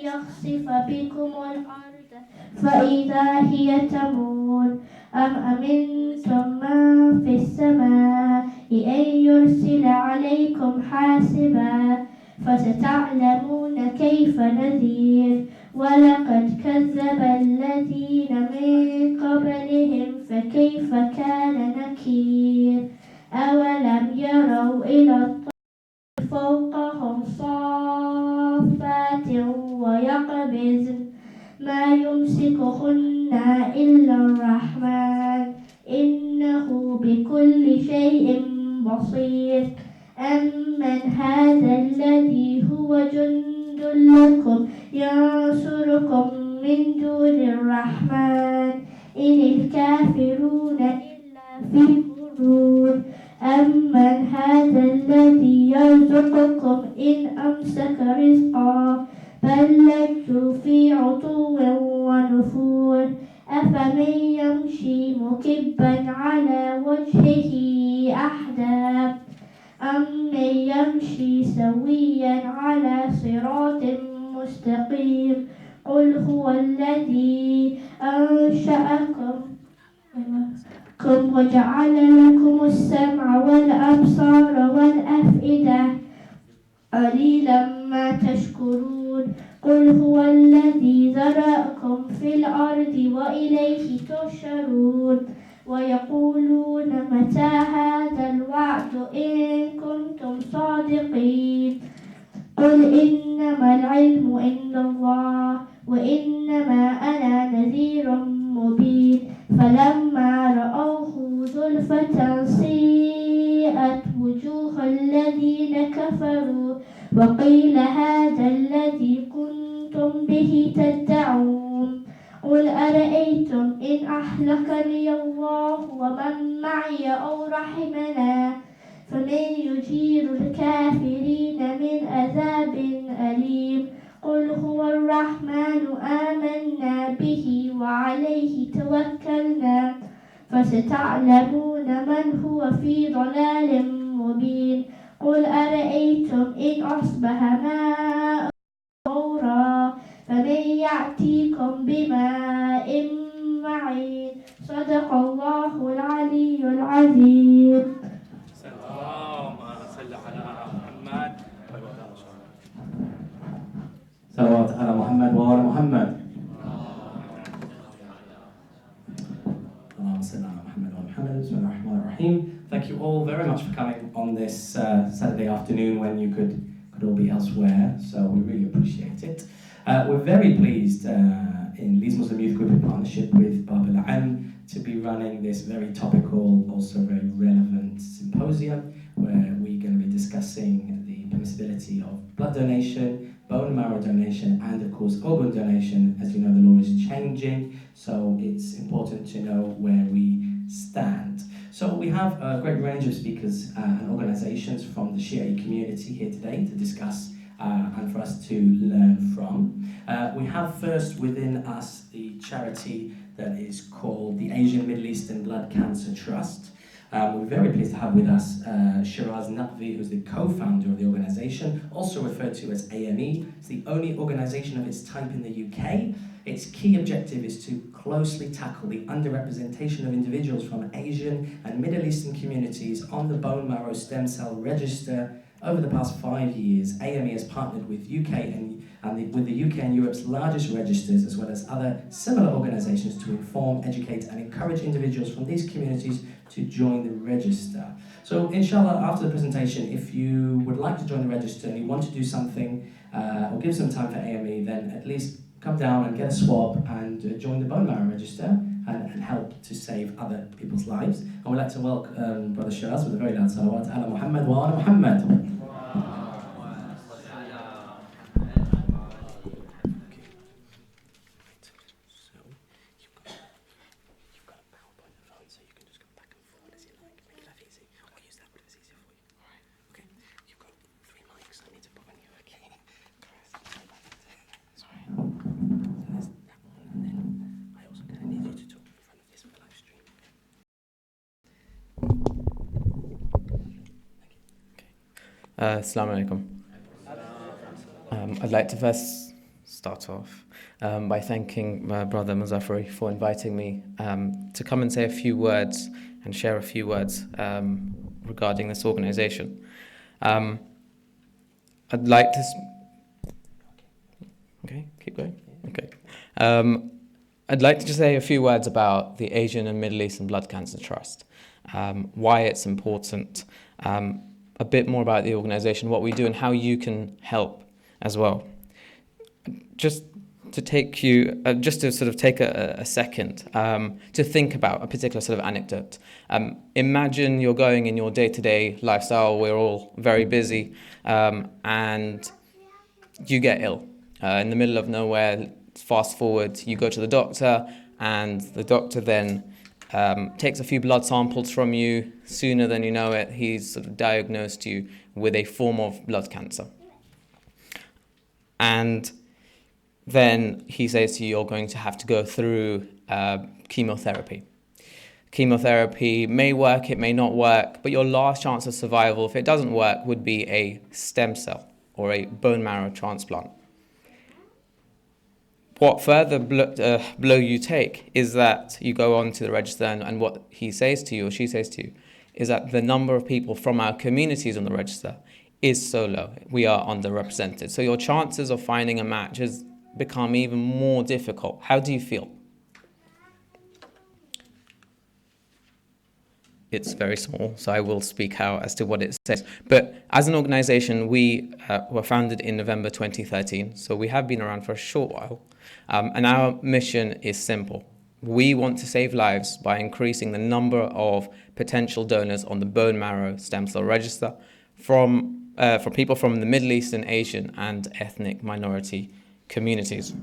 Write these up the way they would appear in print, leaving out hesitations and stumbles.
يخسف بكم الأرض فإذا هي تمور أم أمنتم من في السماء أن يرسل عليكم حاسبا فستعلمون كيف نذير ولقد كذب الذين من قبلهم فكيف كان نكير أولم يروا إلى الطير فوقهم صافات ويقبضن ما يمسكهن إلا الرحمن إنه بكل شيء بصير أمن هذا الذي هو جند لكم ينصركم من دون الرحمن إن الكافرون إلا في غرور أمن هذا الذي يرزقكم إن أمسك رزقا بل لجوا في عتو ونفور أفمن يمشي مكبا على وجهه أحدى أمن يمشي سويا على صراط مستقيم قل هو الذي أنشأكم وجعل لكم السمع والأبصار والأفئدة قليلا ما تشكرون قل هو الذي ذرأكم في الأرض وإليه تحشرون ويقولون متى هذا الوعد إن كنتم صادقين قل إنما العلم عند الله وإنما أنا نذير مبين فلما رأوه زلفة سيئت وجوه الذين كفروا وقيل هذا الذي كنتم به تدعون قل أرأيتم إن أهلكني الله ومن معي أو رحمنا فمن يجير الكافرين من عذاب أليم قل هو الرحمن آمنا به وعليه توكلنا فستعلمون من هو في ضلال مبين قل أرأيتم إن أصبح ماء غورا فمن يأتيكم بماء معين صدق الله العلي العظيم. صلوات على محمد وآل محمد. Thank you all very much for coming on this Saturday afternoon when you could all be elsewhere, so we really appreciate it. We're very pleased in Leeds Muslim Youth Group in partnership with Bab al-Am to be running this very topical, also very relevant symposium where we're going to be discussing the permissibility of blood donation, bone marrow donation, and of course organ donation. As you know, the law is changing, so it's important to know where we stand. So we have a great range of speakers and organizations from the Shia community here today to discuss and for us to learn from. We have first within us the charity that is called the Asian Middle Eastern Blood Cancer Trust. We're very pleased to have with us Shiraz Naqvi, who's the co-founder of the organisation, also referred to as AME. It's the only organisation of its type in the UK. Its key objective is to closely tackle the underrepresentation of individuals from Asian and Middle Eastern communities on the bone marrow stem cell register. Over the past 5 years, AME has partnered with with the UK and Europe's largest registers, as well as other similar organisations, to inform, educate and encourage individuals from these communities to join the register. So inshallah, after the presentation, if you would like to join the register and you want to do something or give some time for AME, then at least come down and get a swab and join the bone marrow register and help to save other people's lives. And we'd like to welcome Brother Shiraz with a very loud salawat ala Muhammad wa ala Muhammad. Assalamu alaikum. I'd like to first start off by thanking my brother Muzaffari for inviting me to come and say a few words and share a few words regarding this organization. I'd like to... Okay, keep going. Okay. I'd like to just say a few words about the Asian and Middle Eastern Blood Cancer Trust, why it's important, a bit more about the organization, what we do, and how you can help as well. Just to take you, just to sort of take a second to think about a particular sort of anecdote. Imagine you're going in your day-to-day lifestyle, we're all very busy, and you get ill. In the middle of nowhere, fast forward, you go to the doctor, and the doctor then takes a few blood samples from you. Sooner than you know it, he's sort of diagnosed you with a form of blood cancer. And then he says to you, you're going to have to go through chemotherapy. Chemotherapy may work, it may not work, but your last chance of survival, if it doesn't work, would be a stem cell or a bone marrow transplant. What further blow you take is that you go on to the register, and what he says to you or she says to you is that the number of people from our communities on the register is so low. We are underrepresented. So your chances of finding a match has become even more difficult. How do you feel? It's very small, so I will speak out as to what it says. But as an organization, we were founded in November 2013, so we have been around for a short while. And our mission is simple. We want to save lives by increasing the number of potential donors on the bone marrow stem cell register from people from the Middle Eastern, Asian, and ethnic minority communities.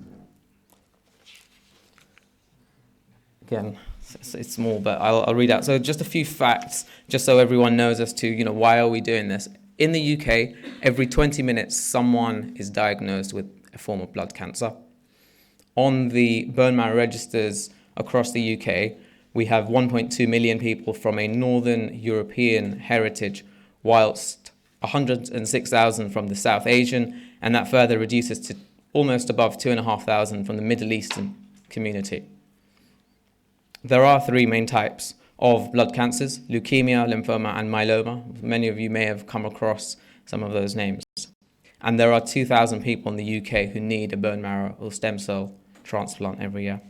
Again, it's small, but I'll read out. So just a few facts, just so everyone knows as to, why are we doing this. In the UK, every 20 minutes, someone is diagnosed with a form of blood cancer. On the bone marrow registers across the UK, we have 1.2 million people from a Northern European heritage, whilst 106,000 from the South Asian, and that further reduces to almost above 2,500 from the Middle Eastern community. There are three main types of blood cancers: leukemia, lymphoma, and myeloma. Many of you may have come across some of those names. And there are 2,000 people in the UK who need a bone marrow or stem cell transplant every year.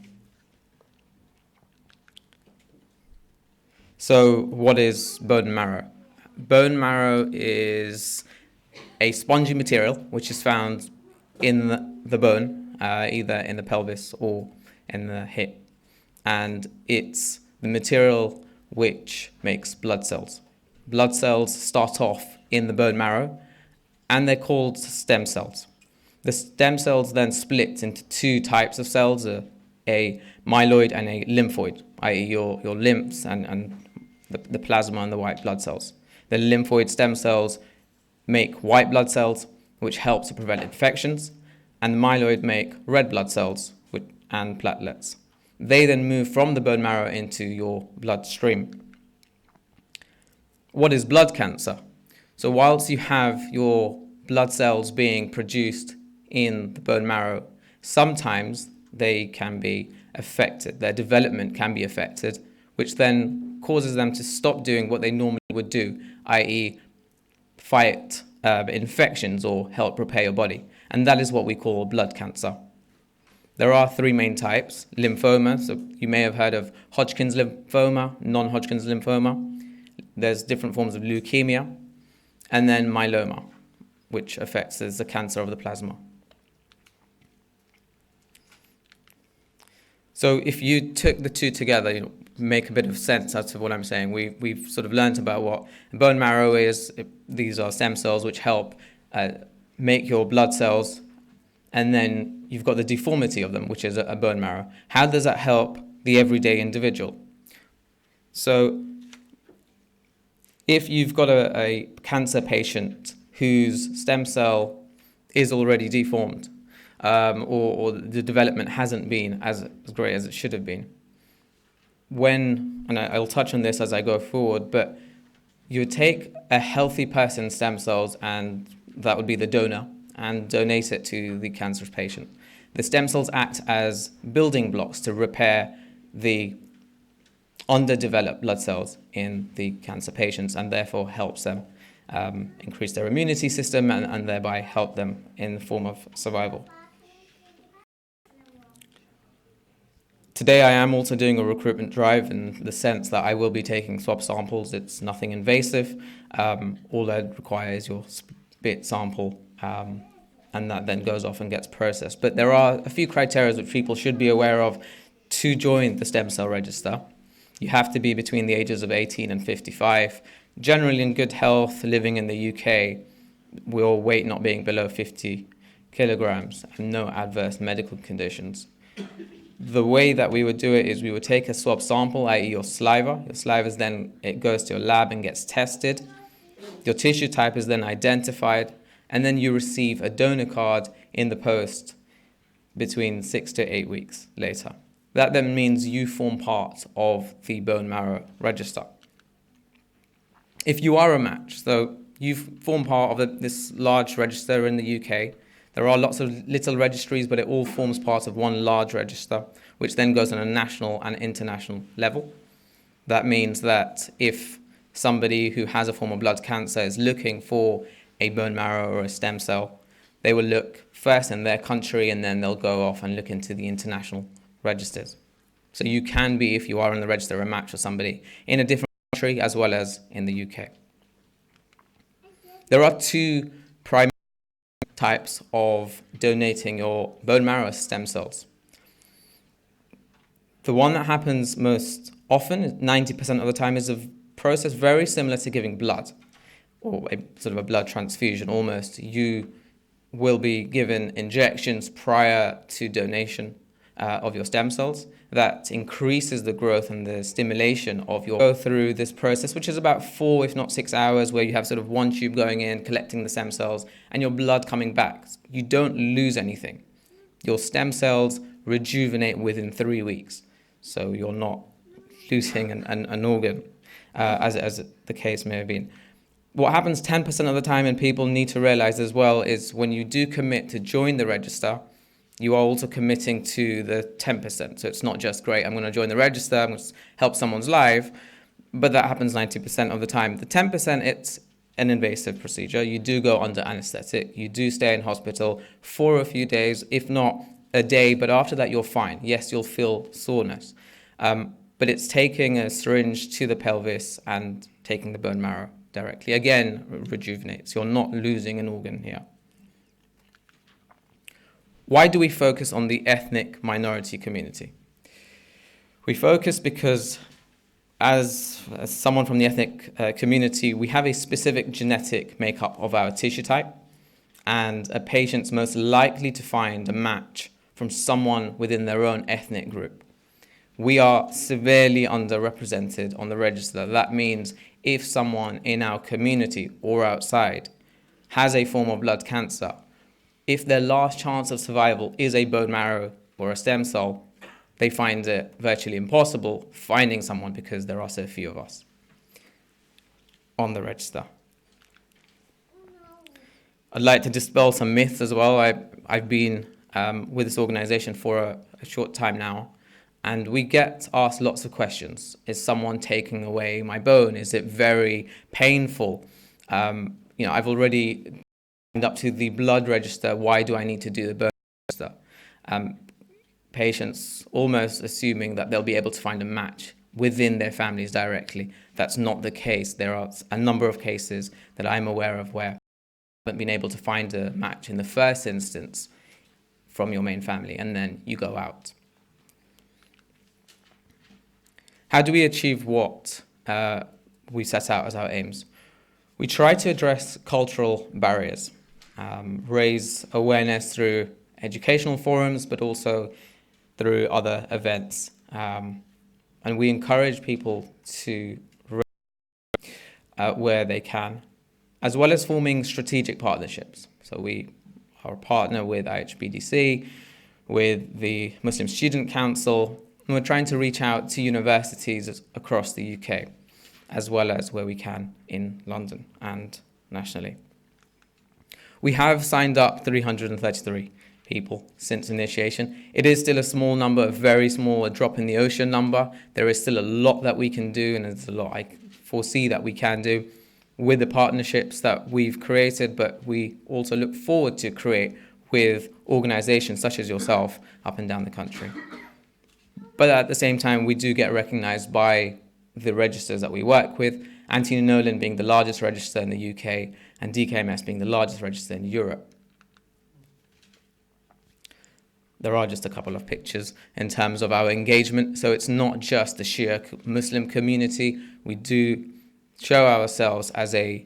So what is bone marrow? Bone marrow is a spongy material which is found in the bone, either in the pelvis or in the hip. And it's the material which makes blood cells. Blood cells start off in the bone marrow, and they're called stem cells. The stem cells then split into two types of cells, a myeloid and a lymphoid, i.e. your lymphs and the plasma and the white blood cells. The lymphoid stem cells make white blood cells, which help to prevent infections, and the myeloid make red blood cells and platelets. They then move from the bone marrow into your bloodstream. What is blood cancer? So whilst you have your blood cells being produced in the bone marrow, sometimes they can be affected. Their development can be affected, which then causes them to stop doing what they normally would do, i.e. fight infections or help repair your body. And that is what we call blood cancer. There are three main types: lymphoma, so you may have heard of Hodgkin's lymphoma, non-Hodgkin's lymphoma. There's different forms of leukemia, and then myeloma, which affects the cancer of the plasma. So if you took the two together, you make a bit of sense as to what I'm saying. We've sort of learned about what bone marrow is. These are stem cells which help make your blood cells, and then you've got the deformity of them, which is a bone marrow. How does that help the everyday individual? So if you've got a cancer patient whose stem cell is already deformed, or the development hasn't been as great as it should have been, and I'll touch on this as I go forward, but you would take a healthy person's stem cells, and that would be the donor, and donate it to the cancerous patient. The stem cells act as building blocks to repair the underdeveloped blood cells in the cancer patients, and therefore helps them increase their immunity system and thereby help them in the form of survival. Today I am also doing a recruitment drive in the sense that I will be taking swab samples. It's nothing invasive. All I require is your spit sample, and that then goes off and gets processed. But there are a few criteria which people should be aware of to join the stem cell register. You have to be between the ages of 18 and 55, generally in good health, living in the UK, your weight not being below 50 kilograms, and no adverse medical conditions. The way that we would do it is we would take a swab sample, i.e. your saliva. Your saliva is then, it goes to your lab and gets tested. Your tissue type is then identified, and then you receive a donor card in the post between 6 to 8 weeks later. That then means you form part of the bone marrow register. If you are a match, so you form part of this large register in the UK, there are lots of little registries, but it all forms part of one large register, which then goes on a national and international level. That means that if somebody who has a form of blood cancer is looking for a bone marrow or a stem cell, they will look first in their country, and then they'll go off and look into the international registers. So you can be, if you are in the register, a match for somebody in a different country as well as in the UK. There are two primary types of donating your bone marrow stem cells. The one that happens most often, 90% of the time, is a process very similar to giving blood, or a sort of a blood transfusion almost. You will be given injections prior to donation of your stem cells that increases the growth and the stimulation of your go through this process, which is about 4 if not 6 hours, where you have sort of one tube going in, collecting the stem cells, and your blood coming back. You don't lose anything. Your stem cells rejuvenate within 3 weeks, so you're not losing an organ, as the case may have been. What happens 10% of the time, and people need to realize as well, is when you do commit to join the register, you are also committing to the 10%. So it's not just, great, I'm going to join the register, I'm going to help someone's life, but that happens 90% of the time. The 10%, it's an invasive procedure. You do go under anesthetic. You do stay in hospital for a few days, if not a day, but after that you're fine. Yes, you'll feel soreness, but it's taking a syringe to the pelvis and taking the bone marrow directly. Again, rejuvenates. You're not losing an organ here. Why do we focus on the ethnic minority community? We focus because as someone from the ethnic community, we have a specific genetic makeup of our tissue type, and a patient's most likely to find a match from someone within their own ethnic group. We are severely underrepresented on the register. That means if someone in our community or outside has a form of blood cancer, if their last chance of survival is a bone marrow or a stem cell, they find it virtually impossible finding someone because there are so few of us on the register. I'd like to dispel some myths as well. I've been with this organization for a short time now, and we get asked lots of questions. Is someone taking away my bone? Is it very painful? I've already signed up to the blood register. Why do I need to do the bone register? Patients almost assuming that they'll be able to find a match within their families directly. That's not the case. There are a number of cases that I'm aware of where haven't been able to find a match in the first instance from your main family, and then you go out. How do we achieve what we set out as our aims? We try to address cultural barriers, raise awareness through educational forums, but also through other events. And we encourage people to where they can, as well as forming strategic partnerships. So we are a partner with IHBDC, with the Muslim Student Council, and we're trying to reach out to universities across the UK, as well as where we can in London and nationally. We have signed up 333 people since initiation. It is still a small number, a very small, a drop in the ocean number. There is still a lot that we can do, and there's a lot I foresee that we can do with the partnerships that we've created, but we also look forward to create with organizations such as yourself up and down the country. But at the same time, we do get recognized by the registers that we work with, Anthony Nolan being the largest register in the UK and DKMS being the largest register in Europe. There are just a couple of pictures in terms of our engagement. So it's not just the Shia Muslim community. We do show ourselves as a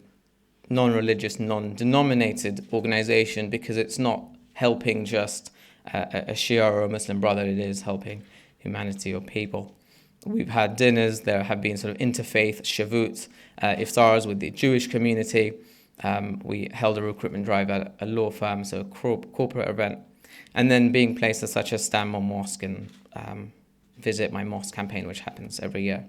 non-religious, non-denominated organization because it's not helping just a Shia or a Muslim brother. It is helping humanity or people. We've had dinners. There have been sort of interfaith shavut, iftars with the Jewish community. We held a recruitment drive at a law firm, so a corporate event. And then being places such as Stand My Mosque and Visit My Mosque campaign, which happens every year.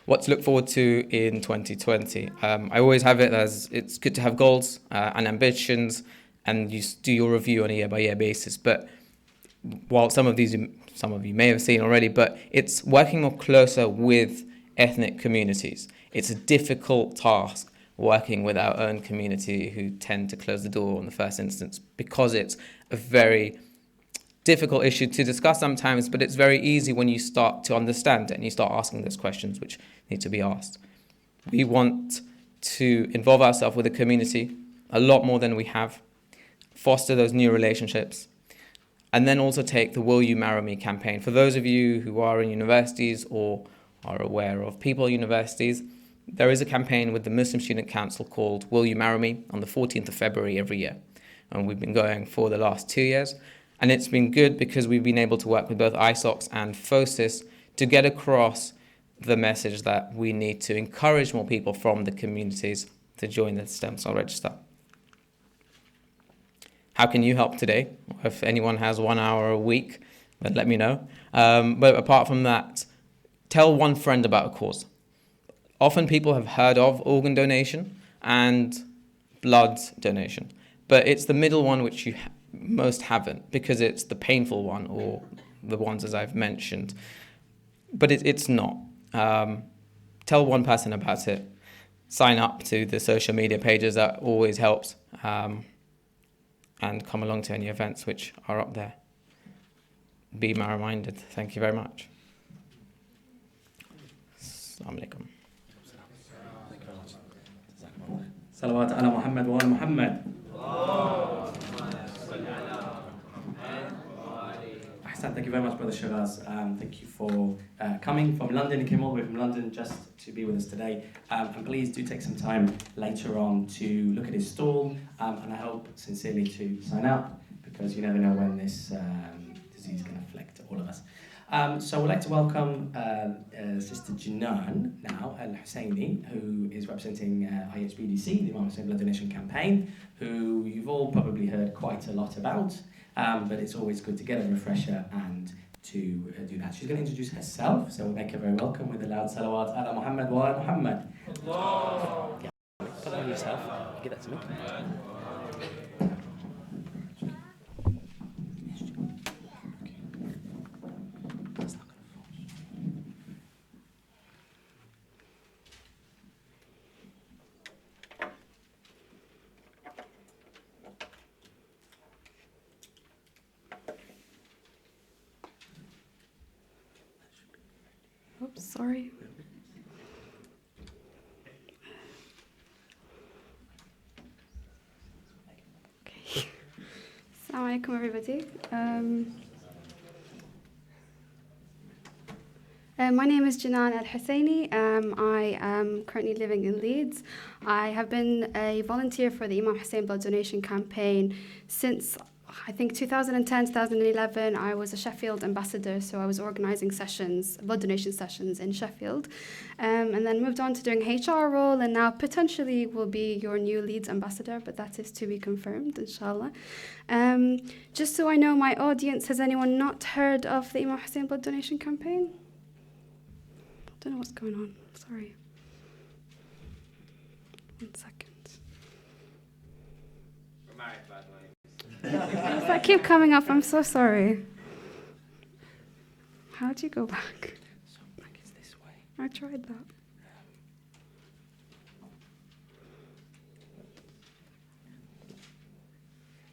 What to look forward to in 2020? I always have it as it's good to have goals and ambitions, and you do your review on a year-by-year basis. But while some of you may have seen already, but it's working more closer with ethnic communities. It's a difficult task working with our own community who tend to close the door in the first instance because it's a very difficult issue to discuss sometimes, but it's very easy when you start to understand it and you start asking those questions which need to be asked. We want to involve ourselves with the community a lot more than we have, foster those new relationships, and then also take the Will You Marry Me campaign. For those of you who are in universities or are aware of people at universities, there is a campaign with the Muslim Student Council called Will You Marry Me on the 14th of February every year. And we've been going for the last 2 years. And it's been good because we've been able to work with both ISOCs and FOSIS to get across the message that we need to encourage more people from the communities to join the stem cell register. How can you help today? If anyone has 1 hour a week, then let me know. But apart from that, tell one friend about a cause. Often people have heard of organ donation and blood donation, but it's the middle one which you most haven't because it's the painful one or the ones as I've mentioned. But it's not. Tell one person about it. Sign up to the social media pages, that always helps. And come along to any events which are up there. Be reminded. Thank you very much. Assalamu alaikum. Salawat ala Muhammad wa ala Muhammad. Ahsan, thank you very much, Brother Shiraz. Thank you for coming from London. You came all the way from London just to be with us today. And please do take some time later on to look at his stall. And I hope sincerely to sign up because you never know when this disease can afflict all of us. So we'd like to welcome Sister Jinan now, Al-Husseini, who is representing IHBDC, the Imam Hussein Blood Donation Campaign, who you've all probably heard quite a lot about, but it's always good to get a refresher and to do that. She's going to introduce herself, so we'll make her very welcome with a loud salawat ala Muhammad wa ala Muhammad. Yeah. Put that on yourself. Give that to me. Oops, sorry. Okay. Assalamu alaikum, everybody. My name is Jinan Al-Husseini. I am currently living in Leeds. I have been a volunteer for the Imam Hussein Blood Donation Campaign since I think 2010, 2011, I was a Sheffield ambassador, so I was organising sessions, blood donation sessions in Sheffield, and then moved on to doing HR role, and now potentially will be your new Leeds ambassador, but that is to be confirmed, inshallah. Just so I know my audience, has anyone not heard of the Imam Hussein Blood Donation Campaign? I don't know what's going on, sorry. 1 second. Does that keep coming up? I'm so sorry. How do you go back? So back is this way. I tried that.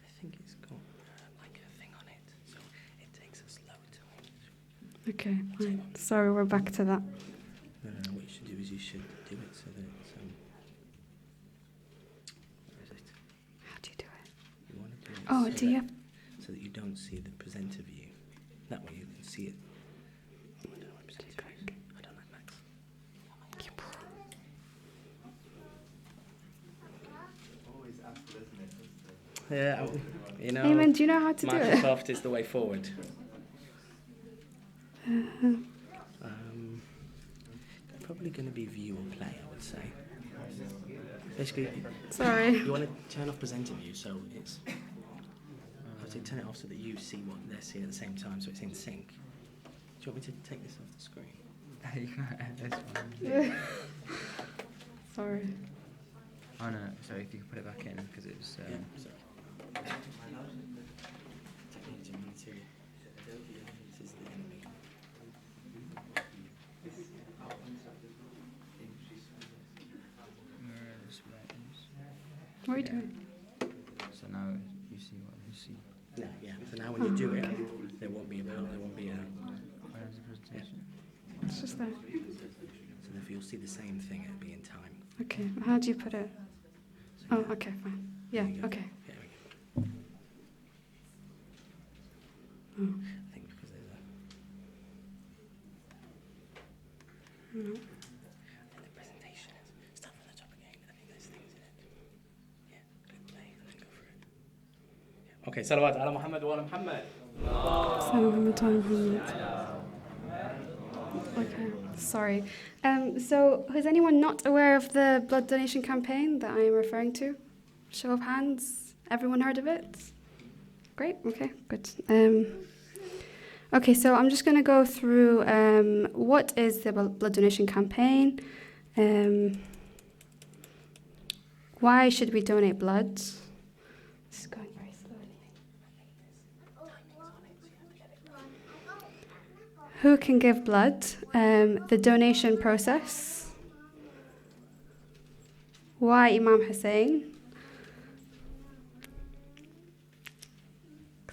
I think it's got like a thing on it, so it takes a slow time. Okay, fine. Sorry, we're back to that. What you should do is you should do it so that it's where is it? How do you do it? You want to do it Oh, so do you? so that you don't see the presenter view. That way you can see it. Oh, I don't know what presenter is. I don't like Max. Yeah, you know. Eamon, do you know how to do it? Microsoft is the way forward. Probably going to be view or play, I would say. Basically, Sorry. you want to turn off presenter view, so it's. I would say turn it off so that you see what they're seeing at the same time, so it's in sync. Do you want me to take this off the screen? That's fine. Sorry. Oh no, so if you could put it back in, because it was... Yeah, sorry. Technology material. This is the enemy. What are you doing? So now you see what you see. No, yeah. So now when you do it, there won't be a bell, there won't be a. Where's the presentation? It's just there. So if you'll see the same thing, it'll be in time. Okay, how do you put it? So Oh, okay, fine. Yeah, there you go. okay. There we go. Oh. I think because there's a. No. And the presentation is start from the top again. I think there's things in it. Yeah, click play and then go for it. Yeah. Okay, salawat ala Muhammad wa ala Muhammad. Okay, sorry. So, is anyone not aware of the blood donation campaign that I am referring to? Show of hands. Everyone heard of it? Great. Okay, good. Okay, so I'm just going to go through what is the blood donation campaign. Why should we donate blood? This is going very slowly. Who can give blood? The donation process. Why Imam Hussein?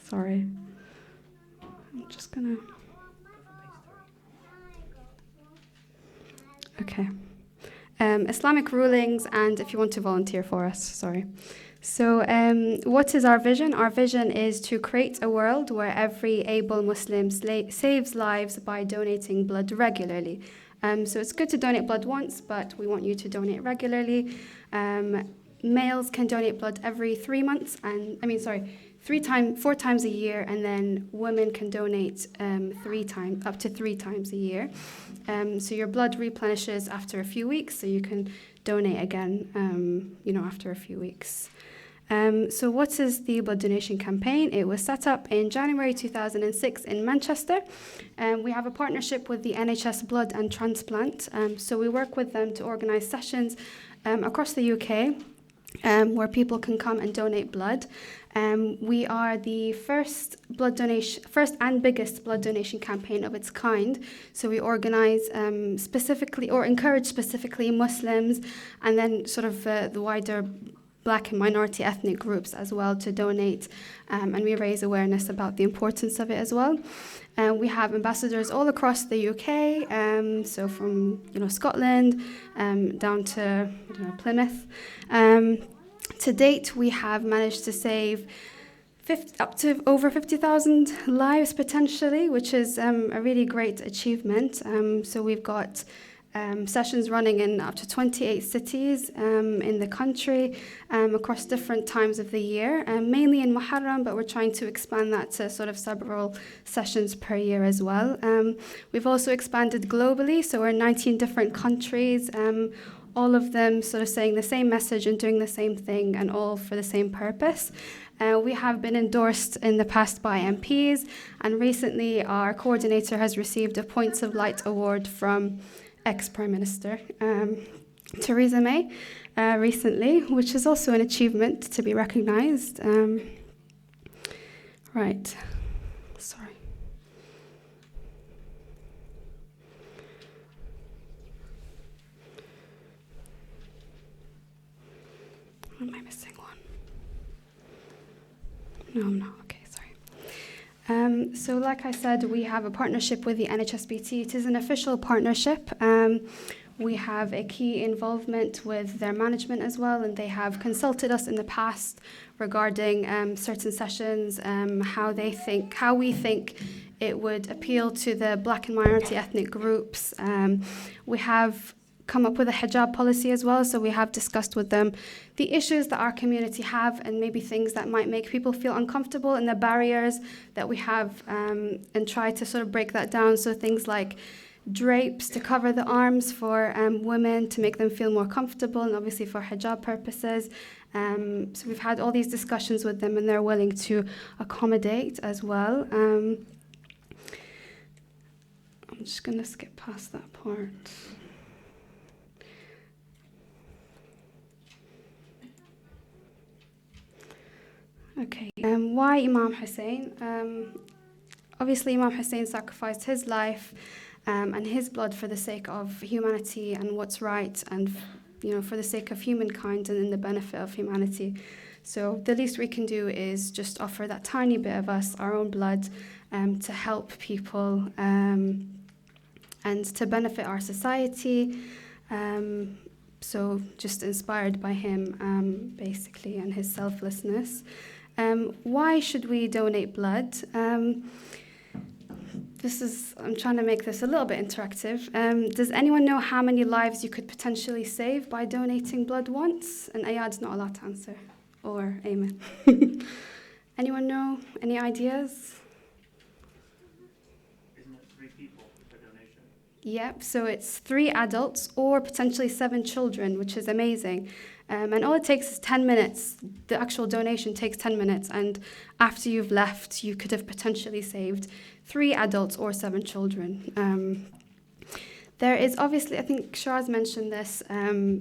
Sorry. I'm just gonna. Okay. Islamic rulings, and if you want to volunteer for us, sorry. So, what is our vision? Our vision is to create a world where every able Muslim saves lives by donating blood regularly. So it's good to donate blood once, but we want you to donate regularly. Males can donate blood every 3 months, four times a year, and then women can donate up to 3 times a year. So your blood replenishes after a few weeks, so you can donate again, after a few weeks. So what is the blood donation campaign? It was set up in January 2006 in Manchester. We have a partnership with the NHS Blood and Transplant. So we work with them to organise sessions across the UK where people can come and donate blood. We are the first and biggest blood donation campaign of its kind. So we organise specifically or encourage specifically Muslims, and then sort of the wider Black and minority ethnic groups as well to donate, and we raise awareness about the importance of it as well. We have ambassadors all across the UK, so from Scotland down to Plymouth. To date, we have managed to save up to over 50,000 lives potentially, which is a really great achievement. So we've got sessions running in up to 28 cities in the country across different times of the year, mainly in Muharram, but we're trying to expand that to sort of several sessions per year as well. We've also expanded globally, so we're in 19 different countries, all of them sort of saying the same message and doing the same thing, and all for the same purpose. We have been endorsed in the past by MPs, and recently our coordinator has received a Points of Light award from ex-Prime Minister Theresa May recently, which is also an achievement to be recognised. Right. Sorry. Am I missing one? No, I'm not. Okay, sorry. So like I said, we have a partnership with the NHSBT. It is an official partnership. We have a key involvement with their management as well, and they have consulted us in the past regarding certain sessions, how we think it would appeal to the Black and minority ethnic groups. We have come up with a hijab policy as well, so we have discussed with them the issues that our community have and maybe things that might make people feel uncomfortable and the barriers that we have, and try to sort of break that down. So things like drapes to cover the arms for women to make them feel more comfortable, and obviously for hijab purposes. So we've had all these discussions with them and they're willing to accommodate as well. I'm just going to skip past that part. Okay, why Imam Hussein? Obviously Imam Hussein sacrificed his life and his blood for the sake of humanity and what's right, and for the sake of humankind and in the benefit of humanity. So the least we can do is just offer that tiny bit of us, our own blood, to help people and to benefit our society. So just inspired by him, basically, and his selflessness. Why should we donate blood? I'm trying to make this a little bit interactive. Does anyone know how many lives you could potentially save by donating blood once? And Ayad's not allowed to answer. Or Amen. Anyone know? Any ideas? Isn't it 3 people per donation? Yep, so it's 3 adults or potentially 7 children, which is amazing. And all it takes is 10 minutes. The actual donation takes 10 minutes. And after you've left, you could have potentially saved 3 adults or 7 children. There is obviously, I think Shiraz mentioned this,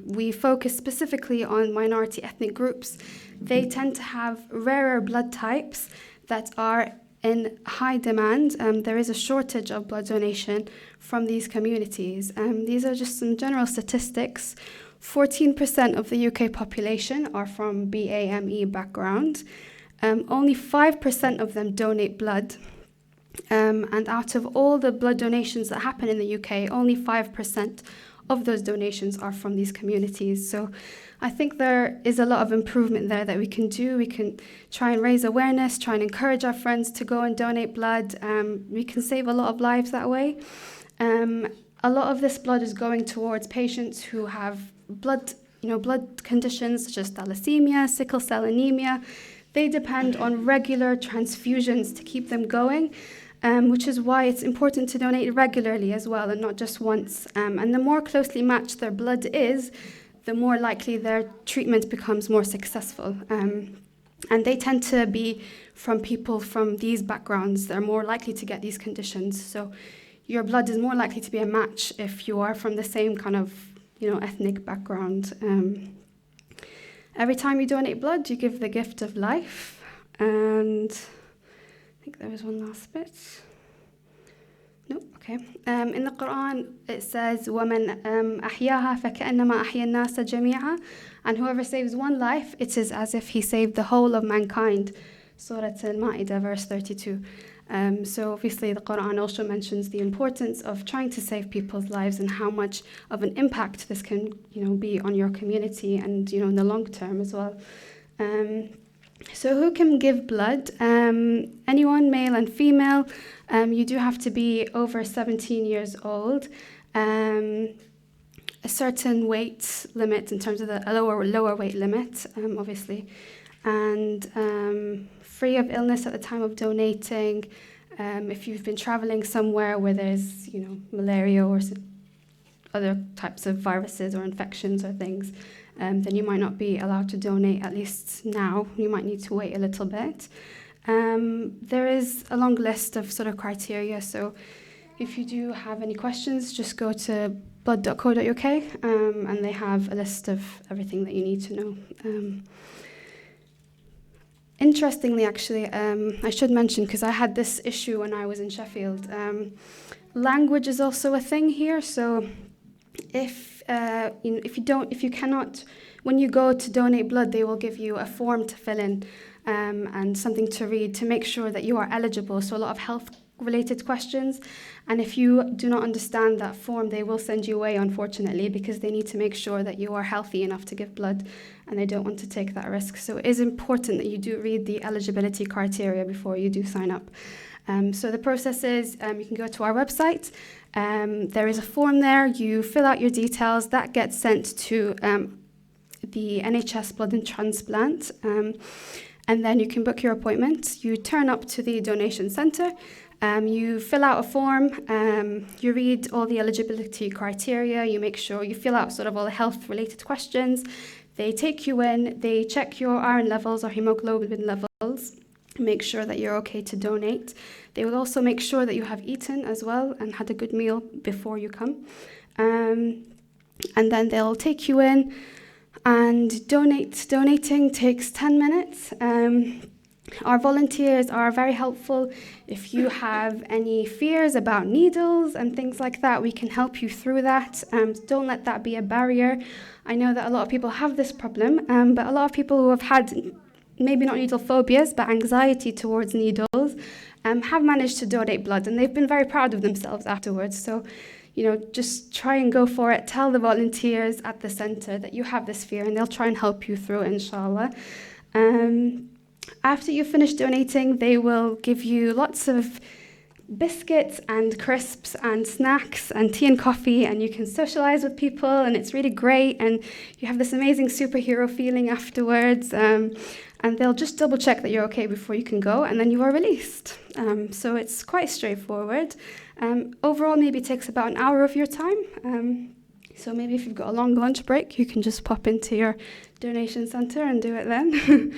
we focus specifically on minority ethnic groups. They tend to have rarer blood types that are in high demand. There is a shortage of blood donation from these communities. These are just some general statistics. 14% of the UK population are from BAME background. Only 5% of them donate blood. And out of all the blood donations that happen in the UK, only 5% of those donations are from these communities. So I think there is a lot of improvement there that we can do. We can try and raise awareness, try and encourage our friends to go and donate blood. We can save a lot of lives that way. A lot of this blood is going towards patients who have blood conditions such as thalassemia, sickle cell anemia. They depend on regular transfusions to keep them going, which is why it's important to donate regularly as well and not just once. And the more closely matched their blood is, the more likely their treatment becomes more successful. And they tend to be from people from these backgrounds. They're more likely to get these conditions. So your blood is more likely to be a match if you are from the same kind of ethnic background. Every time you donate blood, you give the gift of life. And I think there was one last bit. No, okay. In the Quran, it says, وَمَنْ أَحْيَاهَا فَكَأَنَّمَا أَحْيَا النَّاسَ جَمِيعًا. And whoever saves one life, it is as if he saved the whole of mankind. Surah Al-Ma'idah, verse 32. So obviously the Quran also mentions the importance of trying to save people's lives and how much of an impact this can, be on your community and, in the long term as well. So who can give blood? Anyone, male and female. You do have to be over 17 years old. A certain weight limit in terms of a lower weight limit, obviously. And free of illness at the time of donating. If you've been traveling somewhere where there's, malaria or other types of viruses or infections or things, then you might not be allowed to donate, at least now. You might need to wait a little bit. There is a long list of sort of criteria, so if you do have any questions, just go to blood.co.uk and they have a list of everything that you need to know. Interestingly, actually, I should mention, because I had this issue when I was in Sheffield, language is also a thing here. So if you cannot, when you go to donate blood, they will give you a form to fill in and something to read to make sure that you are eligible. So a lot of health-related questions. And if you do not understand that form, they will send you away, unfortunately, because they need to make sure that you are healthy enough to give blood, and they don't want to take that risk. So it is important that you do read the eligibility criteria before you do sign up. So the process is you can go to our website. There is a form there. You fill out your details. That gets sent to the NHS Blood and Transplant. And then you can book your appointment. You turn up to the donation centre. You fill out a form. You read all the eligibility criteria. You make sure you fill out sort of all the health-related questions. They take you in. They check your iron levels or hemoglobin levels. Make sure that you're okay to donate. They will also make sure that you have eaten as well and had a good meal before you come. And then they'll take you in and donate. Donating takes 10 minutes. Our volunteers are very helpful. If you have any fears about needles and things like that, we can help you through that. Don't let that be a barrier. I know that a lot of people have this problem, but a lot of people who have had maybe not needle phobias, but anxiety towards needles, have managed to donate blood, and they've been very proud of themselves afterwards. So, just try and go for it. Tell the volunteers at the centre that you have this fear, and they'll try and help you through it, inshallah. After you finish donating, they will give you lots of biscuits and crisps and snacks and tea and coffee, and you can socialize with people, and it's really great, and you have this amazing superhero feeling afterwards. And they'll just double check that you're okay before you can go, and then you are released. So it's quite straightforward. Overall, maybe it takes about an hour of your time. So maybe if you've got a long lunch break, you can just pop into your donation centre and do it then.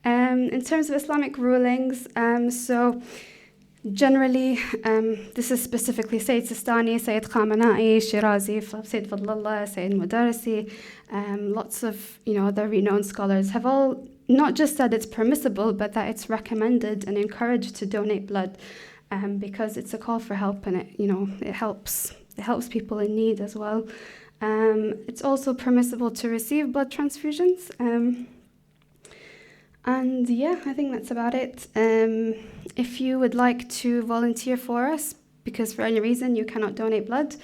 In terms of Islamic rulings, so generally, this is specifically Sayyid Sistani, Sayyid Khamenei, Shirazi, Sayyid Fadlallah, Sayyid Mudarisi, lots of other renowned scholars have all not just said it's permissible, but that it's recommended and encouraged to donate blood, because it's a call for help, and it helps people in need as well. It's also permissible to receive blood transfusions. And yeah, I think that's about it. If you would like to volunteer for us, because for any reason you cannot donate blood,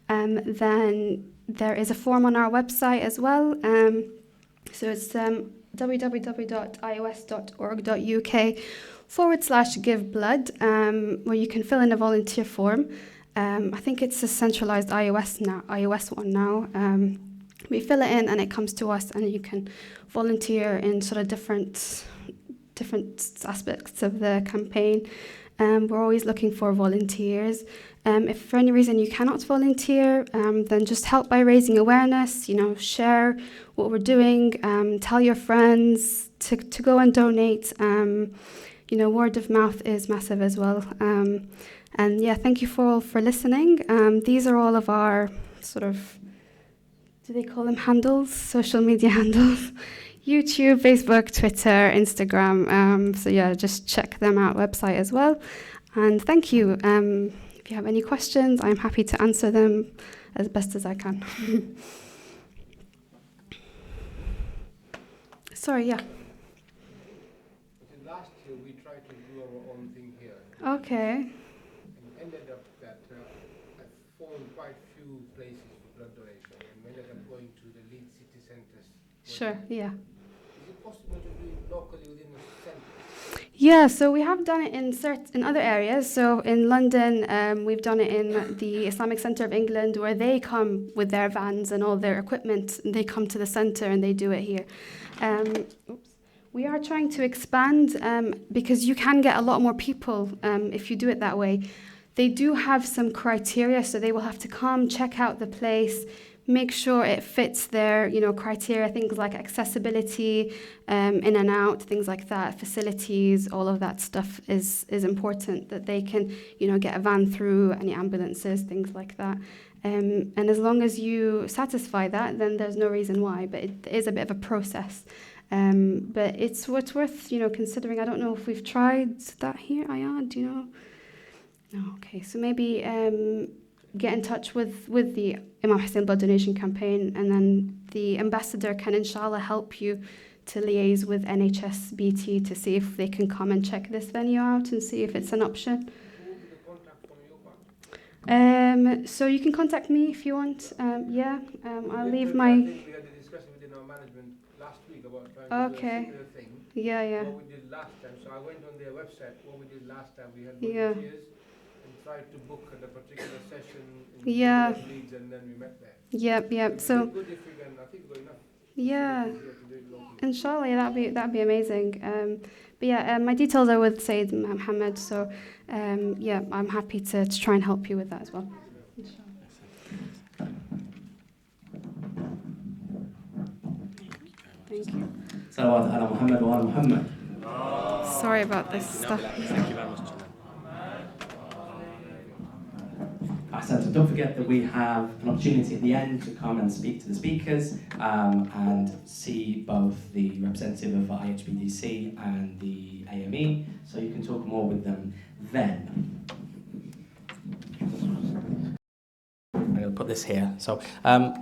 then there is a form on our website as well. So it's www.ios.org.uk/give blood, where you can fill in a volunteer form. I think it's a centralized iOS one now. We fill it in and it comes to us, and you can volunteer in sort of different aspects of the campaign. We're always looking for volunteers. If for any reason you cannot volunteer, then just help by raising awareness, share what we're doing, tell your friends to go and donate. Word of mouth is massive as well. And yeah, thank you for listening. These are all of our sort of, do they call them handles? Social media handles. YouTube, Facebook, Twitter, Instagram. So yeah, just check them out, website as well. And thank you. If you have any questions, I'm happy to answer them as best as I can. Sorry, yeah. Last year we tried to do our own thing here. Okay. And ended up that I found quite few places for blood donation, and we ended up going to the Leeds city centres. Sure, yeah. Is it possible to do it locally within the centre? Yeah, so we have done it in other areas. So in London, we've done it in the Islamic Centre of England, where they come with their vans and all their equipment, and they come to the centre and they do it here. We are trying to expand because you can get a lot more people if you do it that way. They do have some criteria, so they will have to come, check out the place, make sure it fits their criteria, things like accessibility, in and out, things like that, facilities, all of that stuff is important, that they can get a van through, any ambulances, things like that. And as long as you satisfy that, then there's no reason why, but it is a bit of a process. But it's what's worth, considering. I don't know if we've tried that here. Ayan, do you know? No, okay. So maybe get in touch with the Imam Hussein Blood Donation Campaign, and then the ambassador can inshallah help you to liaise with NHSBT to see if they can come and check this venue out and see if it's an option. Who will be the contact from your part? So you can contact me if you want. I'll leave I my. think we had a discussion within our management last week about trying to do a Okay. similar thing. Yeah. What we did last time. So I went on their website. What we did last time, we had Yeah. volunteers and tried to book a particular session in Yeah. Leeds, and then we met there. Yep. It'd So be good if we can. I think we've got enough. yeah. facilities here to do it locally. Inshallah, yeah, that'd be amazing. But yeah, my details are with Sayyid Muhammad, so yeah, I'm happy to try and help you with that as well. Thank you. Salawat ala Muhammad wa ala Muhammad. Sorry about this stuff. Thank you very much, Janan. So don't forget that we have an opportunity at the end to come and speak to the speakers and see both the representative of IHBDC and the AME, so you can talk more with them then. I'm going to put this here. So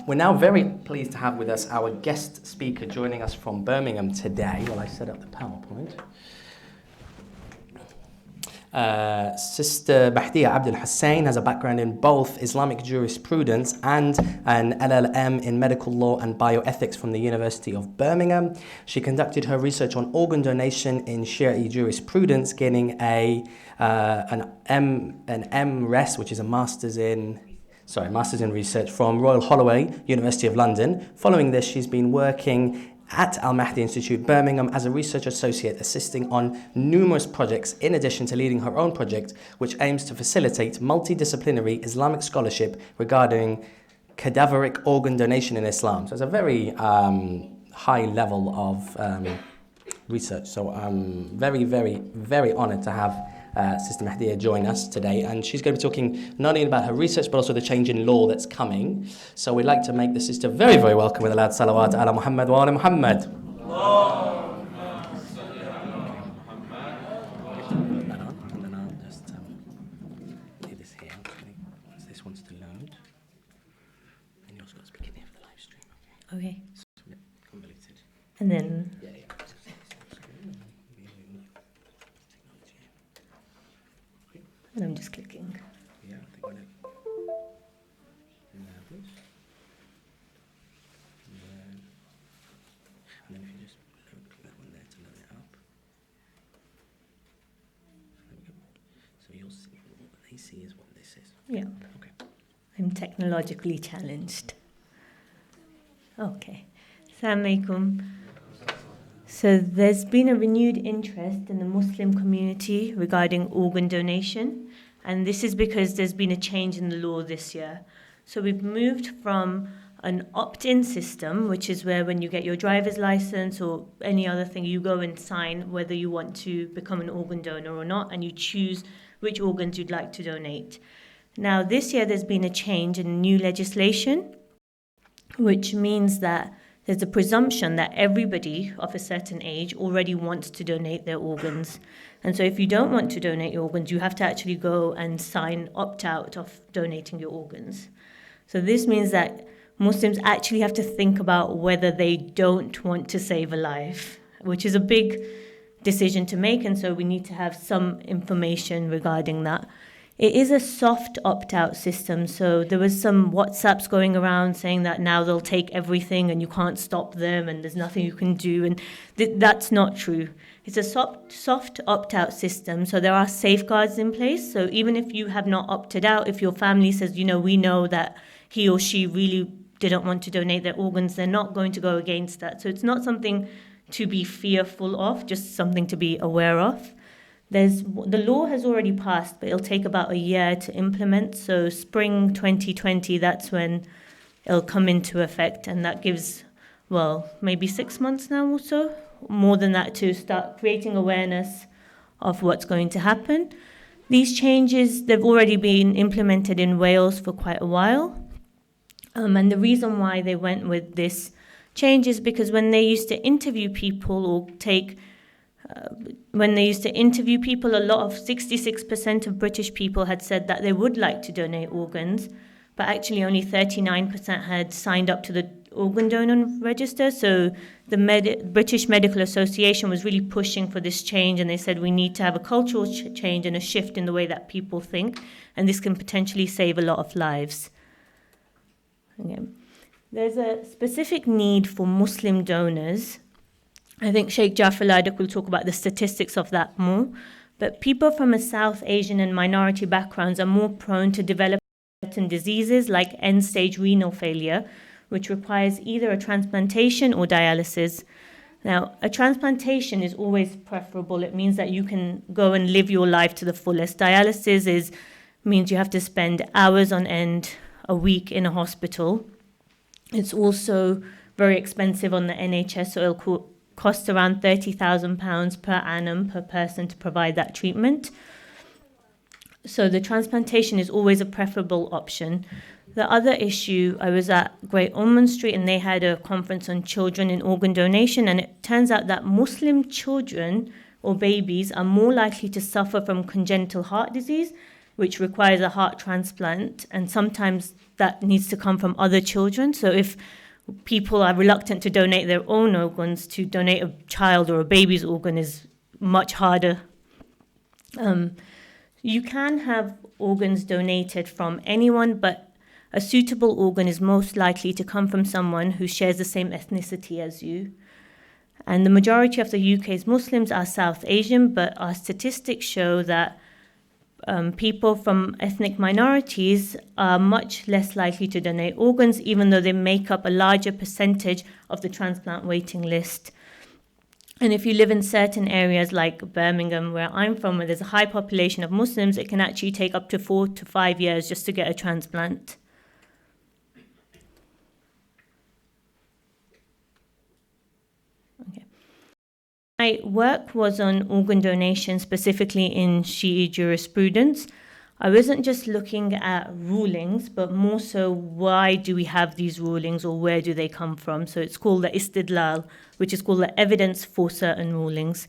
we're now very pleased to have with us our guest speaker joining us from Birmingham today. Well, I set up the PowerPoint. Sister Bahdia Abdul Hussein has a background in both Islamic jurisprudence and an LLM in medical law and bioethics from the University of Birmingham. She conducted her research on organ donation in Sharia jurisprudence, gaining an MRes, which is a Master's in Research from Royal Holloway, University of London. Following this, she's been working at Al Mahdi Institute, Birmingham, as a research associate, assisting on numerous projects, in addition to leading her own project, which aims to facilitate multidisciplinary Islamic scholarship regarding cadaveric organ donation in Islam. So it's a very high level of research. So I'm very, very, very honoured to have Sister Mahdiya join us today, and she's going to be talking not only about her research but also the change in law that's coming. So we'd like to make the sister very, very welcome with a loud salawat ala Muhammad wa ala Muhammad. And then I'll just leave this here. So this wants to load, and you're supposed to be here for the live stream. Okay. So convoluted. And then Yeah. and I'm just clicking. Yeah, I think when it loads. And then if you just click that one there to load it up. There we go. So you'll see what they see is what this is. Yeah. Okay. I'm technologically challenged. Okay. Assalamu alaikum. So there's been a renewed interest in the Muslim community regarding organ donation, and this is because there's been a change in the law this year. So we've moved from an opt-in system, which is where when you get your driver's license or any other thing, you go and sign whether you want to become an organ donor or not, and you choose which organs you'd like to donate. Now, this year there's been a change in new legislation, which means that there's a presumption that everybody of a certain age already wants to donate their organs. And so if you don't want to donate your organs, you have to actually go and opt out of donating your organs. So this means that Muslims actually have to think about whether they don't want to save a life, which is a big decision to make. And so we need to have some information regarding that. It is a soft opt-out system, so there was some WhatsApps going around saying that now they'll take everything and you can't stop them and there's nothing you can do, and that's not true. It's a soft opt-out system, so there are safeguards in place. So even if you have not opted out, if your family says, we know that he or she really didn't want to donate their organs, they're not going to go against that. So it's not something to be fearful of, just something to be aware of. The law has already passed, but it'll take about a year to implement. So spring 2020, that's when it'll come into effect. And that gives, maybe 6 months now or so, more than that, to start creating awareness of what's going to happen. These changes, they've already been implemented in Wales for quite a while. And the reason why they went with this change is because when they used to interview people or a lot of 66% of British people had said that they would like to donate organs, but actually only 39% had signed up to the organ donor register. So the British Medical Association was really pushing for this change, and they said we need to have a cultural change and a shift in the way that people think, and this can potentially save a lot of lives. Okay. There's a specific need for Muslim donors. I think Sheikh Jaffer Ladak will talk about the statistics of that more, but people from a South Asian and minority backgrounds are more prone to develop certain diseases like end-stage renal failure, which requires either a transplantation or dialysis. Now, a transplantation is always preferable. It means that you can go and live your life to the fullest. Dialysis means you have to spend hours on end a week in a hospital. It's also very expensive on the NHS, so it'll cost around £30,000 per annum per person to provide that treatment. So the transplantation is always a preferable option. The other issue, I was at Great Ormond Street and they had a conference on children in organ donation, and it turns out that Muslim children or babies are more likely to suffer from congenital heart disease, which requires a heart transplant, and sometimes that needs to come from other children. So if people are reluctant to donate their own organs, to donate a child or a baby's organ is much harder. You can have organs donated from anyone, but a suitable organ is most likely to come from someone who shares the same ethnicity as you. And the majority of the UK's Muslims are South Asian, but our statistics show that people from ethnic minorities are much less likely to donate organs, even though they make up a larger percentage of the transplant waiting list. And if you live in certain areas like Birmingham, where I'm from, where there's a high population of Muslims, it can actually take up to 4 to 5 years just to get a transplant. Okay. My work was on organ donation, specifically in Shi'i jurisprudence. I wasn't just looking at rulings, but more so why do we have these rulings or where do they come from? So it's called the istidlal, which is called the evidence for certain rulings.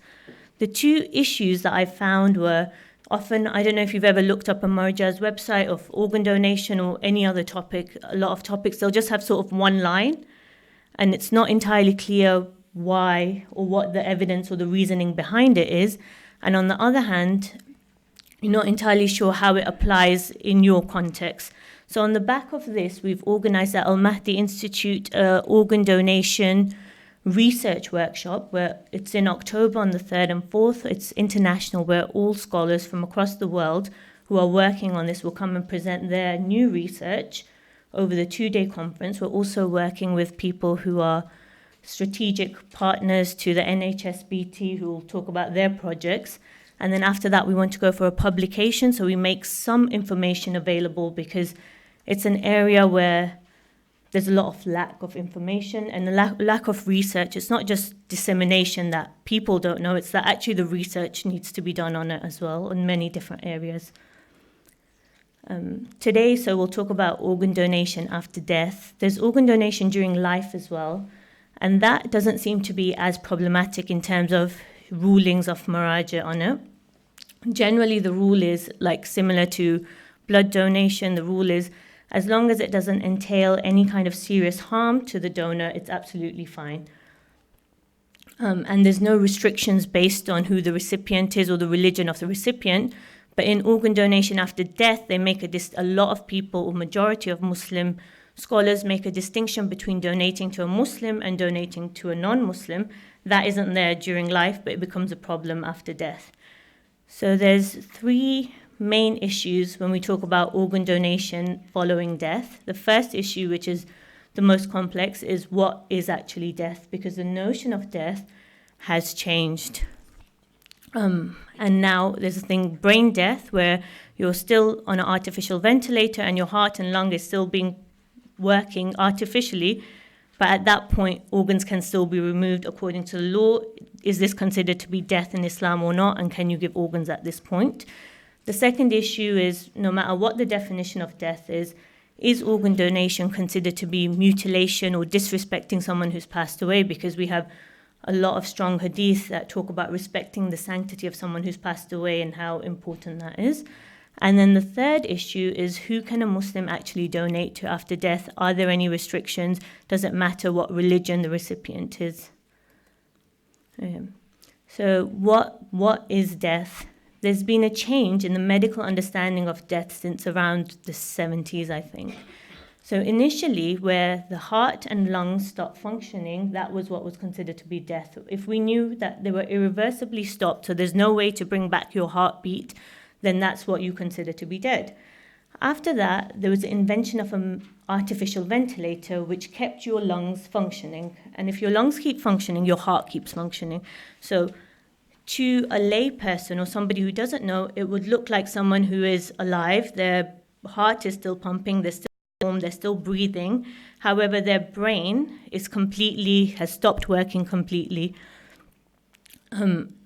The two issues that I found were often, I don't know if you've ever looked up a Marja's website of organ donation or any other topic, a lot of topics, they'll just have sort of one line, and it's not entirely clear why or what the evidence or the reasoning behind it is. And on the other hand, you're not entirely sure how it applies in your context. So on the back of this, we've organized at Al Mahdi Institute organ donation research workshop, where it's in October on the 3rd and 4th. It's international, where all scholars from across the world who are working on this will come and present their new research over the 2-day conference. We're also working with people who are strategic partners to the NHSBT who will talk about their projects. And then after that, we want to go for a publication, so we make some information available because it's an area where there's a lot of lack of information and a lack of research. It's not just dissemination that people don't know, it's that actually the research needs to be done on it as well in many different areas. Today, so we'll talk about organ donation after death. There's organ donation during life as well, and that doesn't seem to be as problematic in terms of rulings of Maraja on it. Generally, the rule is like similar to blood donation. The rule is as long as it doesn't entail any kind of serious harm to the donor, it's absolutely fine. And there's no restrictions based on who the recipient is or the religion of the recipient. But in organ donation after death, they make a lot of people, or majority of Muslim scholars, make a distinction between donating to a Muslim and donating to a non-Muslim. That isn't there during life, but it becomes a problem after death. So there's 3 main issues when we talk about organ donation following death. The first issue, which is the most complex, is what is actually death, because the notion of death has changed. And now there's a thing, brain death, where you're still on an artificial ventilator and your heart and lung is still being working artificially, but at that point, organs can still be removed according to the law. Is this considered to be death in Islam or not? And can you give organs at this point? The second issue is, no matter what the definition of death is, is organ donation considered to be mutilation or disrespecting someone who's passed away? Because we have a lot of strong hadith that talk about respecting the sanctity of someone who's passed away and how important that is. And then the third issue is, who can a Muslim actually donate to after death? Are there any restrictions? Does it matter what religion the recipient is? So what is death? There's been a change in the medical understanding of death since around the 70s, I think. So initially, where the heart and lungs stopped functioning, that was what was considered to be death. If we knew that they were irreversibly stopped, so there's no way to bring back your heartbeat, then that's what you consider to be dead. After that, there was the invention of an artificial ventilator which kept your lungs functioning. And if your lungs keep functioning, your heart keeps functioning. So to a lay person or somebody who doesn't know, it would look like someone who is alive. Their heart is still pumping, they're still warm, they're still breathing. However, their brain has stopped working completely.